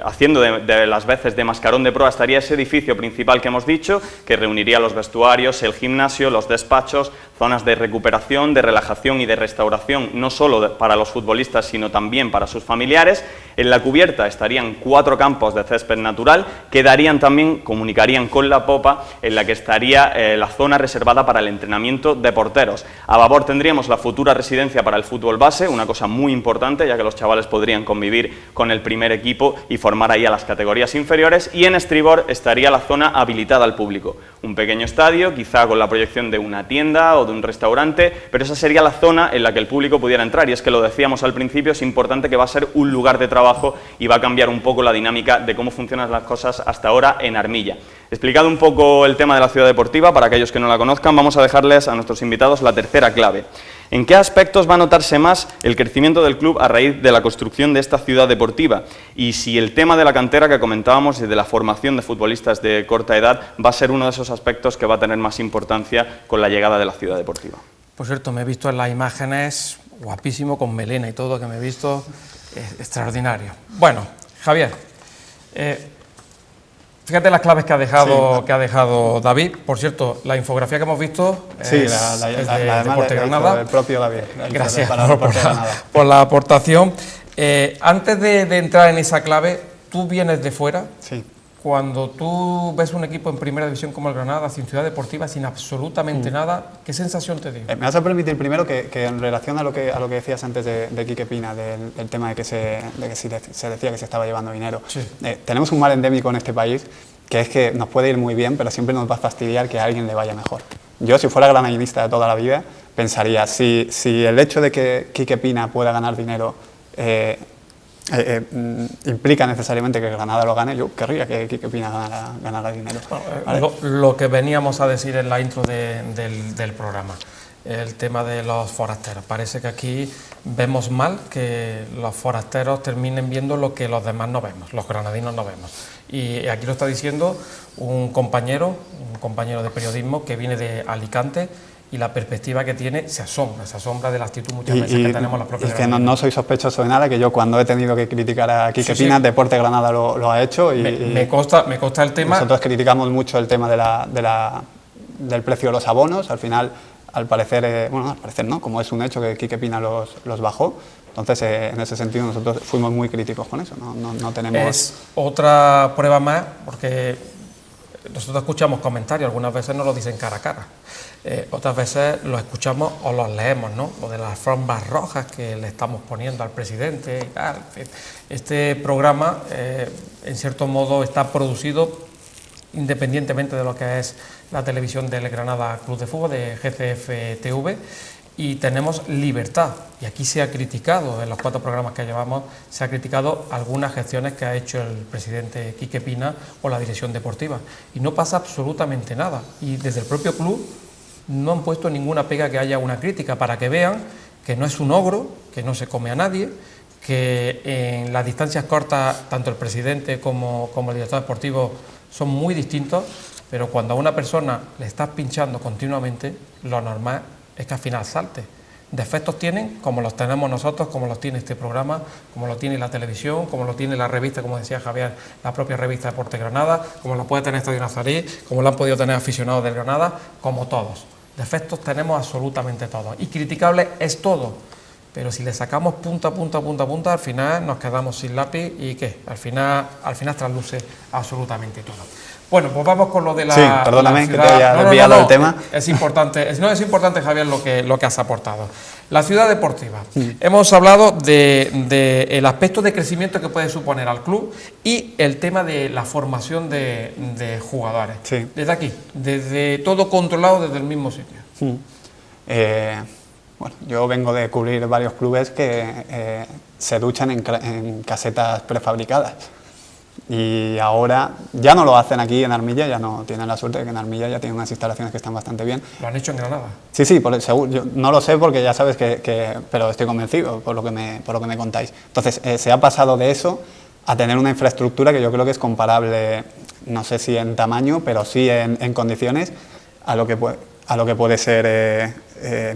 S5: haciendo de las veces de mascarón de proa, estaría ese edificio principal que hemos dicho, que reuniría los vestuarios, el gimnasio, los despachos, zonas de recuperación, de relajación y de restauración, no solo para los futbolistas, sino también para sus familiares. En la cubierta estarían 4 campos de césped natural, que darían también, comunicarían con la popa, en la que estaría la zona reservada para el entrenamiento de porteros. A babor tendríamos la futura residencia para el fútbol base, una cosa muy importante, ya que los chavales podrían convivir con el primer equipo y formar ahí a las categorías inferiores, y en estribor estaría la zona habilitada al público. Un pequeño estadio, quizá con la proyección de una tienda o de un restaurante, pero esa sería la zona en la que el público pudiera entrar, y es que lo decíamos al principio, es importante que va a ser un lugar de trabajo y va a cambiar un poco la dinámica de cómo funcionan las cosas hasta ahora en Armilla. Explicado un poco el tema de la ciudad deportiva, para aquellos que no la conozcan, vamos a dejarles a nuestros invitados la tercera clave. ¿En qué aspectos va a notarse más el crecimiento del club a raíz de la construcción de esta ciudad deportiva? Y si el tema de la cantera que comentábamos y de la formación de futbolistas de corta edad va a ser uno de esos aspectos que va a tener más importancia con la llegada de la ciudad deportiva.
S1: Por cierto, me he visto en las imágenes, guapísimo, con melena y todo, que me he visto, extraordinario. Bueno, Javier, fíjate las claves que ha dejado David. Por cierto, la infografía que hemos visto
S2: sí,
S1: es
S2: la
S1: de Deporte Granada.
S2: El propio David.
S1: Gracias por la aportación. Antes de entrar en esa clave, tú vienes de fuera.
S2: Sí.
S1: cuando tú ves un equipo en primera división como el Granada, sin ciudad deportiva, sin absolutamente nada, ¿qué sensación te dio?
S2: Me vas a permitir primero que en relación a lo que decías antes de Quique Pina, del tema de que se decía que se estaba llevando dinero.
S1: Sí.
S2: Tenemos un mal endémico en este país, que es que nos puede ir muy bien, pero siempre nos va a fastidiar que a alguien le vaya mejor. Yo, si fuera granadinista de toda la vida, pensaría, si el hecho de que Quique Pina pueda ganar dinero implica necesariamente que Granada lo gane, yo querría que Quique Pina ganara dinero. ¿Vale?
S1: Lo que veníamos a decir en la intro del programa, el tema de los forasteros. Parece que aquí vemos mal que los forasteros terminen viendo lo que los demás no vemos, los granadinos no vemos. Y aquí lo está diciendo un compañero de periodismo que viene de Alicante, y la perspectiva que tiene se asombra de la actitud muchas veces que tenemos los propios.
S2: Y que no soy sospechoso de nada, que yo cuando he tenido que criticar a Quique Pina, Deporte Granada lo ha hecho.
S1: Me consta el tema.
S2: Nosotros criticamos mucho el tema del precio de los abonos. Al final, al parecer, al parecer no, como es un hecho que Quique Pina los bajó. Entonces, en ese sentido, nosotros fuimos muy críticos con eso. No tenemos...
S1: Es otra prueba más, porque nosotros escuchamos comentarios, algunas veces nos lo dicen cara a cara. Otras veces los escuchamos o los leemos, ¿no? Lo de las alfombras rojas que le estamos poniendo al presidente y tal. Este programa, en cierto modo, está producido independientemente de lo que es la televisión del Granada Club de Fútbol, de GCF TV, y tenemos libertad. Y aquí se ha criticado, en los 4 programas que llevamos, se ha criticado algunas gestiones que ha hecho el presidente Quique Pina o la dirección deportiva. Y no pasa absolutamente nada. Y desde el propio club no han puesto ninguna pega que haya una crítica, para que vean que no es un ogro, que no se come a nadie, que en las distancias cortas tanto el presidente como el director deportivo son muy distintos, pero cuando a una persona le estás pinchando continuamente, lo normal es que al final salte. Defectos tienen, como los tenemos nosotros, como los tiene este programa, como lo tiene la televisión, como lo tiene la revista, como decía Javier, la propia revista Deporte Granada, como lo puede tener Estadio Nazarí, como lo han podido tener aficionados del Granada, como todos. Defectos tenemos absolutamente todos. Y criticable es todo. Pero si le sacamos punta, al final nos quedamos sin lápiz y ¿qué? Al final trasluce absolutamente todo. Bueno, pues vamos con lo de la...
S2: Sí, perdóname que te haya desviado el tema.
S1: Es importante, Javier, lo que has aportado. La ciudad deportiva. Hemos hablado del aspecto de crecimiento que puede suponer al club y el tema de la formación de jugadores.
S2: Sí.
S1: Desde aquí, desde todo controlado desde el mismo sitio.
S2: Bueno, yo vengo de cubrir varios clubes que se duchan en casetas prefabricadas. Y ahora ya no lo hacen aquí en Armilla, ya no tienen la suerte de que en Armilla ya tienen unas instalaciones que están bastante bien.
S1: ¿Lo han hecho en Granada?
S2: Sí, seguro, yo no lo sé porque ya sabes pero estoy convencido por lo que me contáis. Entonces, se ha pasado de eso a tener una infraestructura que yo creo que es comparable, no sé si en tamaño, pero sí en condiciones a lo que puede ser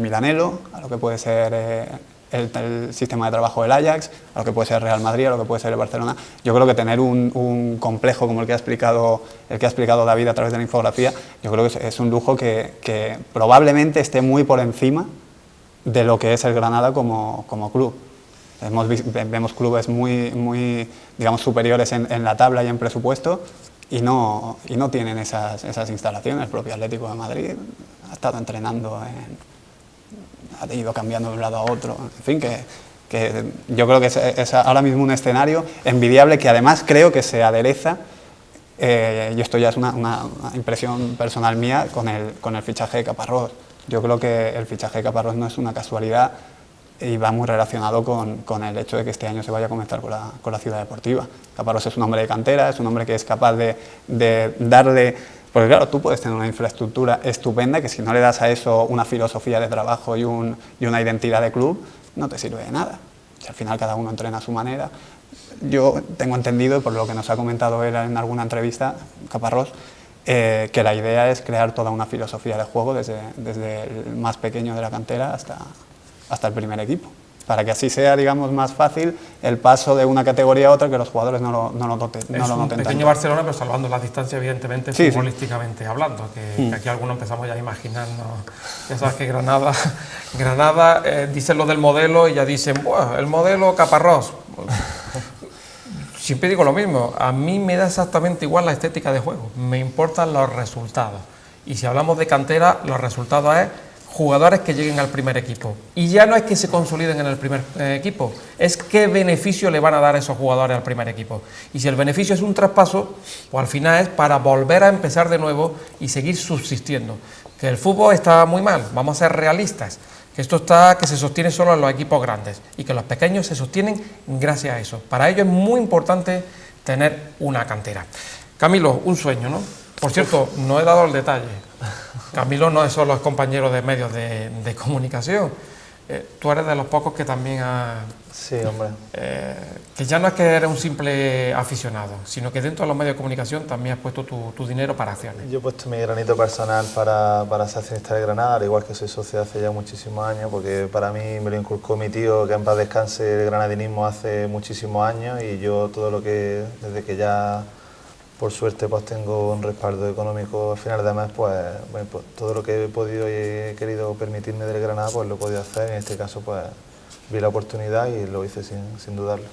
S2: Milanello, a lo que puede ser el sistema de trabajo del Ajax, a lo que puede ser Real Madrid, a lo que puede ser el Barcelona. Yo creo que tener un complejo como el que ha explicado David a través de la infografía, yo creo que es un lujo que probablemente esté muy por encima de lo que es el Granada como club. Vemos clubes muy digamos, superiores en la tabla y en presupuesto y no tienen esas instalaciones. El propio Atlético de Madrid ha estado entrenando ha ido cambiando de un lado a otro, en fin, que yo creo que es ahora mismo un escenario envidiable que además creo que se adereza, y esto ya es una impresión personal mía, con el fichaje de Caparrós. Yo creo que el fichaje de Caparrós no es una casualidad y va muy relacionado con el hecho de que este año se vaya a comenzar con la ciudad deportiva. Caparrós es un hombre de cantera, es un hombre que es capaz de darle... Porque claro, tú puedes tener una infraestructura estupenda que si no le das a eso una filosofía de trabajo y una identidad de club, no te sirve de nada. Si al final cada uno entrena a su manera. Yo tengo entendido, por lo que nos ha comentado él en alguna entrevista, Caparrós, que la idea es crear toda una filosofía de juego desde el más pequeño de la cantera hasta el primer equipo, para que así sea, digamos, más fácil el paso de una categoría a otra, que los jugadores no lo noten tanto.
S1: Es un pequeño Barcelona, pero salvando las distancias, evidentemente,
S2: sí,
S1: futbolísticamente hablando, que aquí algunos empezamos ya a imaginarnos, ya sabes que Granada dicen lo del modelo y ya dicen, el modelo Caparrós. siempre digo lo mismo, a mí me da exactamente igual la estética de juego, me importan los resultados. Y si hablamos de cantera, los resultados es jugadores que lleguen al primer equipo. Y ya no es que se consoliden en el primer equipo, es qué beneficio le van a dar a esos jugadores al primer equipo. Y si el beneficio es un traspaso, pues al final es para volver a empezar de nuevo y seguir subsistiendo. Que el fútbol está muy mal, vamos a ser realistas. Que esto está, que se sostiene solo en los equipos grandes y que los pequeños se sostienen gracias a eso. Para ello es muy importante tener una cantera. Camilo, un sueño, ¿no? Por cierto, no he dado el detalle. Camilo no es solo el compañero de medios de comunicación. Tú eres de los pocos que también ha...
S3: Sí, hombre.
S1: Que ya no es que eres un simple aficionado, sino que dentro de los medios de comunicación también has puesto tu dinero para acciones.
S3: Yo he puesto mi granito personal para ser accionista de Granada, al igual que soy socio hace ya muchísimos años, porque para mí me lo inculcó mi tío, que en paz descanse, el granadinismo hace muchísimos años, y yo todo lo que, desde que ya por suerte pues tengo un respaldo económico al final de mes, pues, bueno, pues todo lo que he podido y he querido permitirme del Granada, pues lo he podido hacer. En este caso pues vi la oportunidad y lo hice sin dudarlo.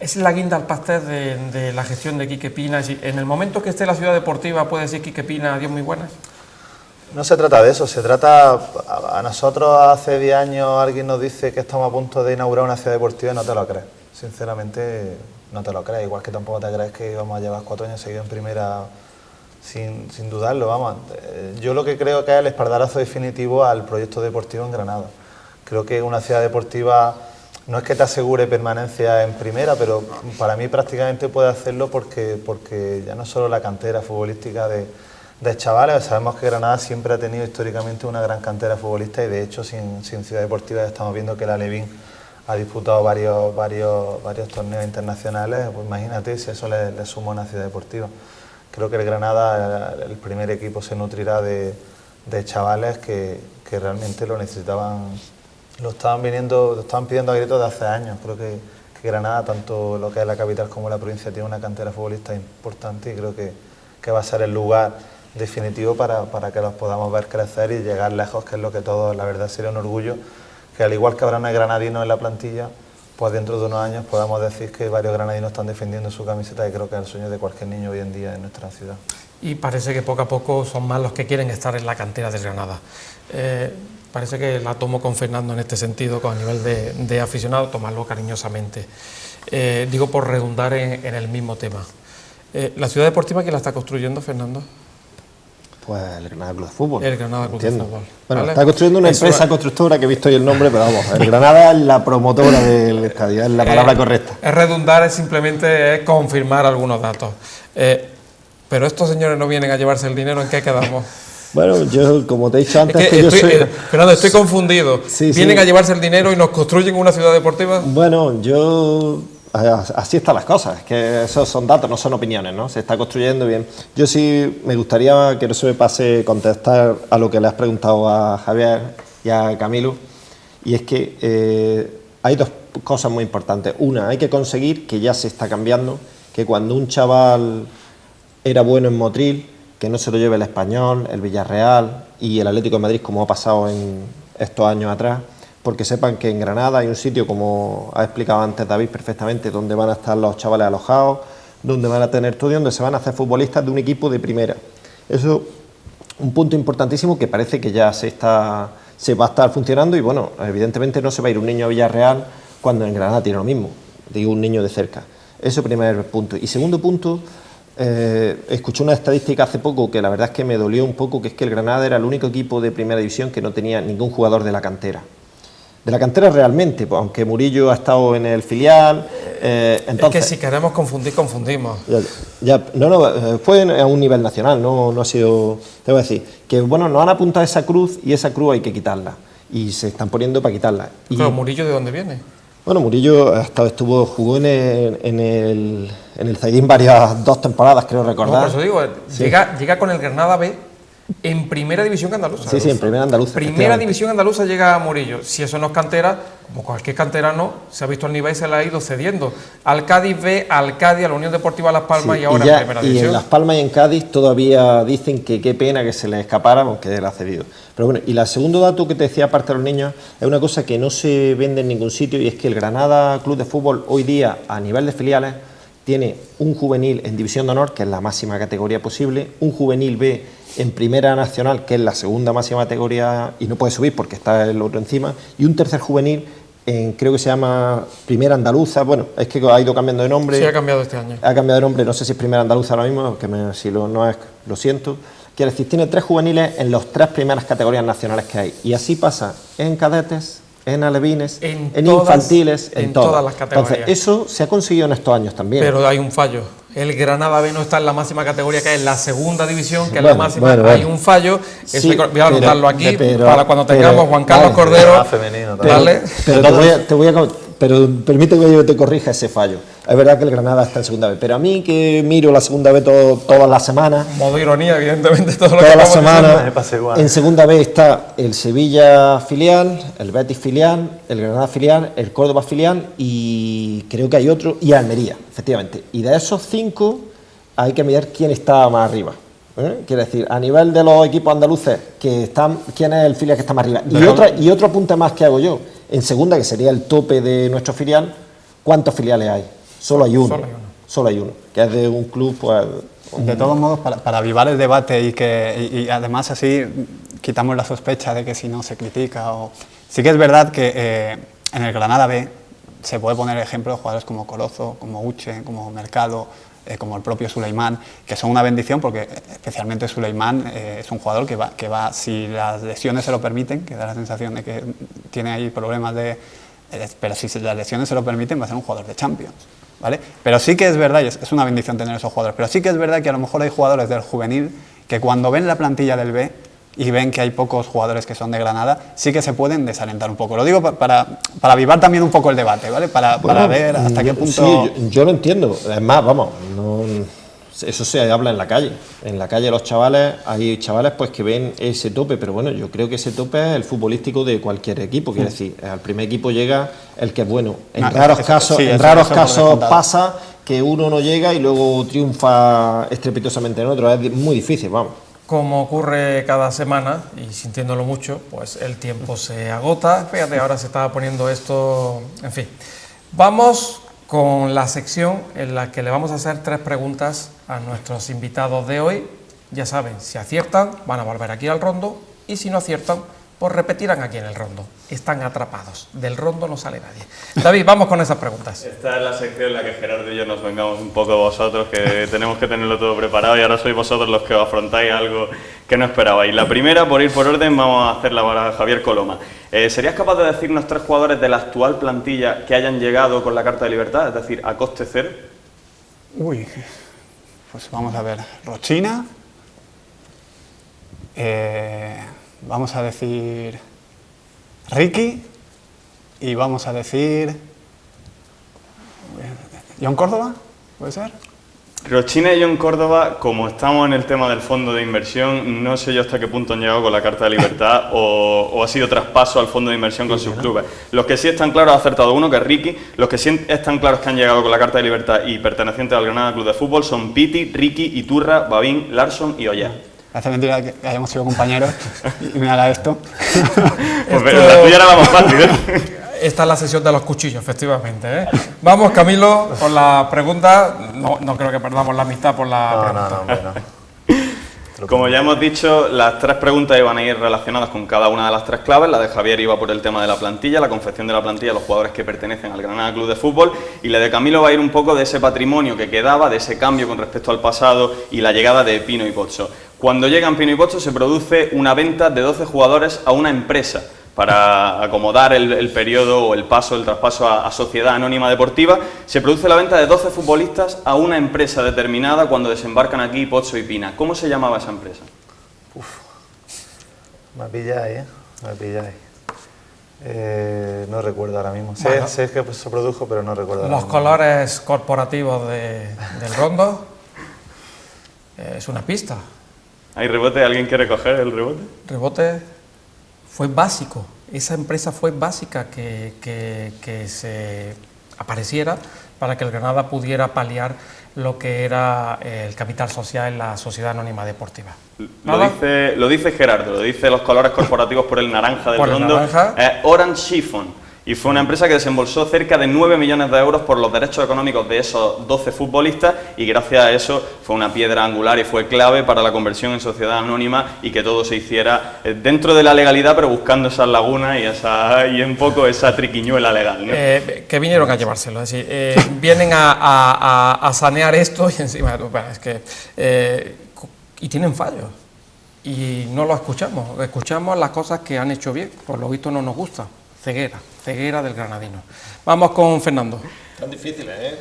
S1: Es la guinda al pastel de la gestión de Quique Pina. En el momento que esté la ciudad deportiva, ¿puede decir Quique Pina adiós muy buenas?
S3: No se trata de eso, se trata, a nosotros hace 10 años alguien nos dice que estamos a punto de inaugurar una ciudad deportiva y no te lo crees, sinceramente no te lo crees, igual que tampoco te crees que vamos a llevar 4 años seguidos en primera sin dudarlo, vamos. Yo lo que creo que es el espaldarazo definitivo al proyecto deportivo en Granada. Creo que una ciudad deportiva no es que te asegure permanencia en primera, pero para mí prácticamente puede hacerlo porque ya no es solo la cantera futbolística de chavales, sabemos que Granada siempre ha tenido históricamente una gran cantera de futbolistas y de hecho sin ciudad deportiva ya estamos viendo que el Alevín ha disputado varios torneos internacionales, pues imagínate si eso le suma una ciudad deportiva. Creo que el Granada, el primer equipo, se nutrirá de chavales que realmente lo necesitaban, lo estaban pidiendo a gritos de hace años. Creo que Granada, tanto lo que es la capital como la provincia, tiene una cantera futbolista importante y creo que va a ser el lugar definitivo para que los podamos ver crecer y llegar lejos, que es lo que todos, la verdad, sería un orgullo, que al igual que habrá unos granadinos en la plantilla, pues dentro de unos años podamos decir que varios granadinos están defendiendo su camiseta, y creo que es el sueño de cualquier niño hoy en día en nuestra ciudad.
S1: Y parece que poco a poco son más los que quieren estar en la cantera del Granada. Parece que la tomo con Fernando en este sentido, con a nivel de aficionado, tomarlo cariñosamente. Digo por redundar en el mismo tema. ¿La ciudad deportiva quién la está construyendo, Fernando?
S4: Pues el Granada Club de Fútbol.
S1: El Granada Club de Fútbol.
S4: Bueno,
S1: ¿vale?
S4: Está construyendo una empresa constructora que he visto hoy el nombre, pero vamos, el Granada es la promotora del estadio, es la palabra correcta.
S1: Es redundar, es simplemente confirmar algunos datos. Pero estos señores no vienen a llevarse el dinero, ¿en qué quedamos?
S4: Bueno, yo, como te he dicho antes,
S1: Fernando, estoy confundido.
S4: Sí,
S1: ¿Vienen a llevarse el dinero y nos construyen una ciudad deportiva?
S4: Bueno, así están las cosas, que esos son datos, no son opiniones, ¿no? Se está construyendo bien. Yo sí me gustaría que no se me pase contestar a lo que le has preguntado a Javier y a Camilo, y es que hay dos cosas muy importantes. Una, hay que conseguir, que ya se está cambiando, que cuando un chaval era bueno en Motril, que no se lo lleve el Español, el Villarreal y el Atlético de Madrid, como ha pasado en estos años atrás, porque sepan que en Granada hay un sitio, como ha explicado antes David perfectamente, donde van a estar los chavales alojados, donde van a tener estudios, donde se van a hacer futbolistas de un equipo de primera. Eso es un punto importantísimo que parece que ya se va a estar funcionando y bueno, evidentemente no se va a ir un niño a Villarreal cuando en Granada tiene lo mismo, digo un niño de cerca. Eso primer punto. Y segundo punto, escuché una estadística hace poco que la verdad es que me dolió un poco, que es que el Granada era el único equipo de primera división que no tenía ningún jugador de la cantera. De la cantera realmente, pues, aunque Murillo ha estado en el filial, entonces...
S1: Es que si queremos confundir, confundimos.
S4: Fue a un nivel nacional, no ha sido... Te voy a decir, que bueno, nos han apuntado esa cruz y esa cruz hay que quitarla. Y se están poniendo para quitarla.
S1: ¿Pero Murillo de dónde viene?
S4: Bueno, Murillo jugó en el Zaidín 2 temporadas, creo recordar.
S1: No, por eso digo, sí. llega con el Granada B en primera división andaluza.
S4: Sí, en primera andaluza.
S1: Primera división andaluza llega Murillo. Si eso no es cantera, como cualquier canterano, se ha visto el nivel y se le ha ido cediendo. Al Cádiz B, al Cádiz, a la Unión Deportiva Las Palmas, sí, y ahora en primera división.
S4: Y en Las Palmas y en Cádiz todavía dicen que qué pena que se le escapara porque él ha cedido. Pero bueno, y el segundo dato que te decía aparte de los niños es una cosa que no se vende en ningún sitio y es que el Granada Club de Fútbol hoy día a nivel de filiales tiene un juvenil en División de Honor, que es la máxima categoría posible, un juvenil B en Primera Nacional, que es la segunda máxima categoría y no puede subir porque está el otro encima, y un tercer juvenil en, creo que se llama Primera Andaluza. Bueno, es que ha ido cambiando de nombre.
S1: Sí, ha cambiado este año.
S4: Ha cambiado de nombre, no sé si es Primera Andaluza ahora mismo, que si no es, lo siento. Quiere decir, tiene 3 juveniles en las 3 primeras categorías nacionales que hay. Y así pasa en cadetes, en alevines, en infantiles, en todas
S1: las categorías.
S4: Entonces, eso se ha conseguido en estos años también.
S1: Pero hay un fallo. El Granada B no está en la máxima categoría, que es la segunda división, que es la máxima. Hay un fallo. Sí, voy a anotarlo aquí para cuando tengamos Juan Carlos Cordero.
S3: Femenino,
S4: Pero permíteme que yo te corrija ese fallo. Es verdad que el Granada está en segunda B, pero a mí que miro la segunda B todas las semanas.
S1: Modo ironía, evidentemente, todo lo
S4: todas
S1: que
S4: las semanas.
S3: igual.
S4: En segunda B está el Sevilla filial, el Betis filial, el Granada filial, el Córdoba filial y creo que hay otro, y Almería, efectivamente. Y de esos 5 hay que mirar quién está más arriba. Quiere decir, a nivel de los equipos andaluces, quién es el filial que está más arriba. Y otro apunte más que hago yo. En segunda, que sería el tope de nuestro filial, ¿cuántos filiales hay? Solo hay uno, que es de un club, pues...
S2: De todos modos, para avivar el debate y además así quitamos la sospecha de que si no se critica o... Sí que es verdad que en el Granada B se puede poner ejemplo de jugadores como Corozo, como Uche, como Mercado, como el propio Suleimán, que son una bendición porque especialmente Suleimán es un jugador que va, si las lesiones se lo permiten, que da la sensación de que tiene ahí problemas pero si las lesiones se lo permiten va a ser un jugador de Champions, ¿vale? Pero sí que es verdad, y es una bendición tener esos jugadores, pero sí que es verdad que a lo mejor hay jugadores del juvenil que cuando ven la plantilla del B y ven que hay pocos jugadores que son de Granada, sí que se pueden desalentar un poco. Lo digo para avivar también un poco el debate, ¿vale? Para ver hasta qué punto...
S4: Sí, yo lo entiendo. Es más, vamos, eso se habla en la calle. En la calle los chavales, hay chavales pues que ven ese tope, pero bueno, yo creo que ese tope es el futbolístico de cualquier equipo. Quiere decir, al primer equipo llega el que es bueno. En raros casos pasa que uno no llega y luego triunfa estrepitosamente en otro. Es muy difícil, vamos.
S1: Como ocurre cada semana, y sintiéndolo mucho, pues el tiempo se agota. Fíjate, ahora se estaba poniendo esto... En fin, vamos con la sección en la que le vamos a hacer 3 preguntas a nuestros invitados de hoy. Ya saben, si aciertan, van a volver aquí al rondo, y si no aciertan, pues repetirán aquí en el rondo. Están atrapados. Del rondo no sale nadie. David, vamos con esas preguntas.
S5: Esta es la sección en la que Gerardo y yo nos vengamos un poco de vosotros, que tenemos que tenerlo todo preparado y ahora sois vosotros los que os afrontáis algo que no esperabais. La primera, por ir por orden, vamos a hacerla para Javier Coloma. ¿Serías capaz de decirnos 3 jugadores de la actual plantilla que hayan llegado con la Carta de Libertad, es decir, a coste cero?
S2: Uy, pues vamos a ver. Rochina, vamos a decir Ricky y vamos a decir John Córdoba, ¿puede ser?
S5: Rochina y John Córdoba, como estamos en el tema del fondo de inversión, no sé yo hasta qué punto han llegado con la Carta de Libertad o ha sido traspaso al fondo de inversión con sus clubes. Los que sí están claros, ha acertado uno, que es Ricky. Los que sí están claros que han llegado con la Carta de Libertad y pertenecientes al Granada Club de Fútbol son Piti, Ricky, Iturra, Babín, Larson y Ollá.
S2: Hace mentira que hayamos sido compañeros y me haga esto.
S5: Pues la tuya era la más fácil, ¿eh?
S1: Esta es la sesión de los cuchillos, efectivamente, ¿eh? Vamos, Camilo, con la pregunta. No creo que perdamos la amistad por la pregunta.
S5: No. Como ya hemos dicho, las 3 preguntas iban a ir relacionadas con cada una de las 3 claves. La de Javier iba por el tema de la plantilla, la confección de la plantilla, los jugadores que pertenecen al Granada Club de Fútbol, y la de Camilo va a ir un poco de ese patrimonio que quedaba, de ese cambio con respecto al pasado y la llegada de Pino y Pozzo. Cuando llegan Pino y Pozzo se produce una venta de 12 jugadores a una empresa para acomodar el periodo o el traspaso a Sociedad Anónima Deportiva. Se produce la venta de 12 futbolistas a una empresa determinada cuando desembarcan aquí Pozzo y Pina. ¿Cómo se llamaba esa empresa?
S3: Me pilláis, me pilláis. No recuerdo ahora mismo. Sé que se produjo, pero no recuerdo ahora mismo.
S1: Los colores corporativos del rondo. Es una pista.
S5: ¿Hay rebote? ¿Alguien quiere coger el rebote?
S1: Rebote fue básico. Esa empresa fue básica que se apareciera para que el Granada pudiera paliar lo que era el capital social en la Sociedad Anónima Deportiva.
S5: Lo dice Gerardo, lo dice los colores corporativos por el naranja del rondo.
S1: Naranja.
S5: Orange Chiffon. Y fue una empresa que desembolsó cerca de 9 millones de euros por los derechos económicos de esos 12 futbolistas y gracias a eso fue una piedra angular y fue clave para la conversión en sociedad anónima y que todo se hiciera dentro de la legalidad, pero buscando esas lagunas y un poco esa triquiñuela legal, ¿no?
S1: Que vinieron a llevárselo, es decir, vienen a sanear esto y encima, bueno, es que... y tienen fallos y no lo escuchamos las cosas que han hecho bien, por lo visto no nos gusta. Ceguera del granadino. Vamos con Fernando.
S4: Tan difíciles, ¿eh?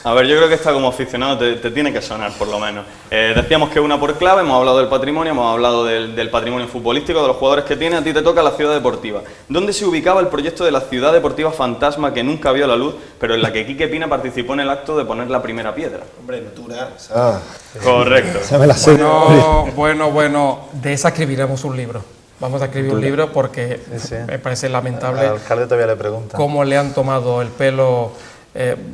S5: A ver, yo creo que esta como aficionado te tiene que sonar, por lo menos. Decíamos que una por clave, hemos hablado del patrimonio, hemos hablado del patrimonio futbolístico, de los jugadores que tiene, a ti te toca la ciudad deportiva. ¿Dónde se ubicaba el proyecto de la ciudad deportiva fantasma que nunca vio la luz, pero en la que Quique Pina participó en el acto de poner la primera piedra?
S4: Hombre, Natura.
S5: Correcto.
S1: Bueno, de esa escribiremos un libro. Vamos a escribir un libro porque me parece lamentable.
S3: Al alcalde todavía le pregunta
S1: cómo le han tomado el pelo.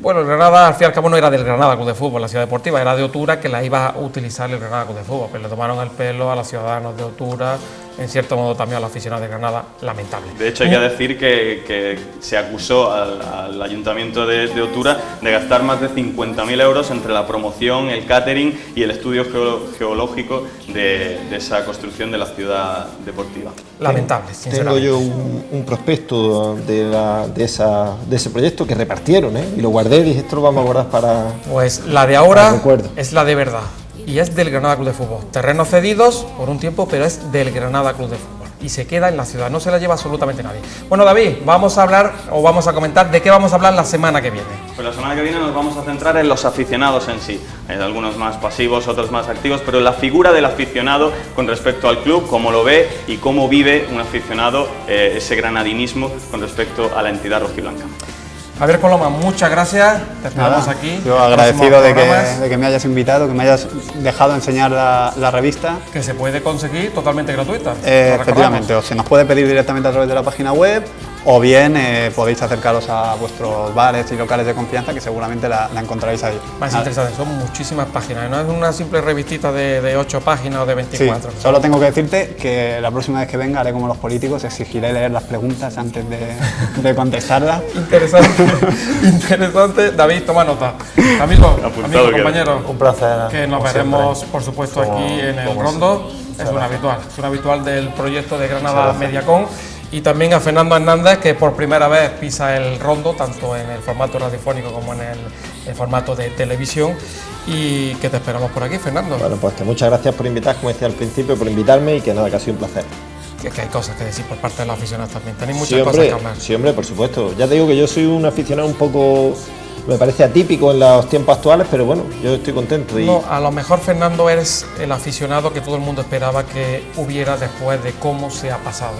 S1: Bueno, el Granada al fin y al cabo no era del Granada Club de Fútbol, la ciudad deportiva, era de Otura, que la iba a utilizar el Granada Club de Fútbol, pero le tomaron el pelo a los ciudadanos de Otura, en cierto modo también a los aficionados de Granada, lamentable.
S5: De hecho hay que decir que se acusó al ayuntamiento de Otura de gastar más de 50.000 euros entre la promoción, el catering y el estudio geológico de esa construcción de la ciudad deportiva.
S1: Lamentable, sinceramente.
S4: Tengo yo un prospecto de ese proyecto que repartieron, y lo guardé y dije, esto lo vamos a guardar para...
S1: Pues la de ahora es la de verdad y es del Granada Club de Fútbol. Terrenos cedidos por un tiempo, pero es del Granada Club de Fútbol y se queda en la ciudad, no se la lleva absolutamente nadie. Bueno, David, vamos a comentar de qué vamos a hablar la semana que viene.
S5: Pues la semana que viene nos vamos a centrar en los aficionados en sí. Hay algunos más pasivos, otros más activos, pero la figura del aficionado con respecto al club, cómo lo ve y cómo vive un aficionado ese granadinismo con respecto a la entidad rojiblanca.
S1: Javier Coloma, muchas gracias, te esperamos aquí.
S2: Yo agradecido de que me hayas invitado, que me hayas dejado enseñar la revista.
S1: Que se puede conseguir totalmente gratuita.
S2: Efectivamente, o se nos puede pedir directamente a través de la página web, o bien podéis acercaros a vuestros bares y locales de confianza, que seguramente la encontraréis ahí.
S1: Más interesante, son muchísimas páginas, no es una simple revistita de 8 páginas o de 24.
S2: Sí, solo tengo que decirte que la próxima vez que venga haré como los políticos, exigiré leer las preguntas antes de contestarlas. Interesante. David, toma nota. Amigo, compañero,
S3: un placer.
S1: Que nos veremos, por supuesto, aquí en el Rondo. Es un habitual del proyecto de Granada Mediacom. Y también a Fernando Hernández, que por primera vez pisa el Rondo, tanto en el formato radiofónico como en el formato de televisión. Y que te esperamos por aquí, Fernando.
S4: Bueno, pues que muchas gracias por invitar, como decía al principio, por invitarme y que nada, que ha sido un placer.
S1: Que hay cosas que decir por parte de los aficionados también. Tenéis muchas cosas que hablar.
S4: Sí, hombre, por supuesto. Ya te digo que yo soy un aficionado un poco, me parece atípico en los tiempos actuales, pero bueno, yo estoy contento.
S1: No, a lo mejor, Fernando, eres el aficionado que todo el mundo esperaba que hubiera después de cómo se ha pasado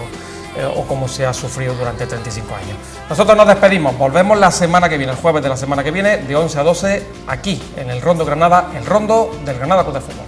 S1: o cómo se ha sufrido durante 35 años. Nosotros nos despedimos, volvemos la semana que viene, el jueves de la semana que viene, de 11 a 12, aquí en el Rondo Granada, el Rondo del Granada Club de Fútbol.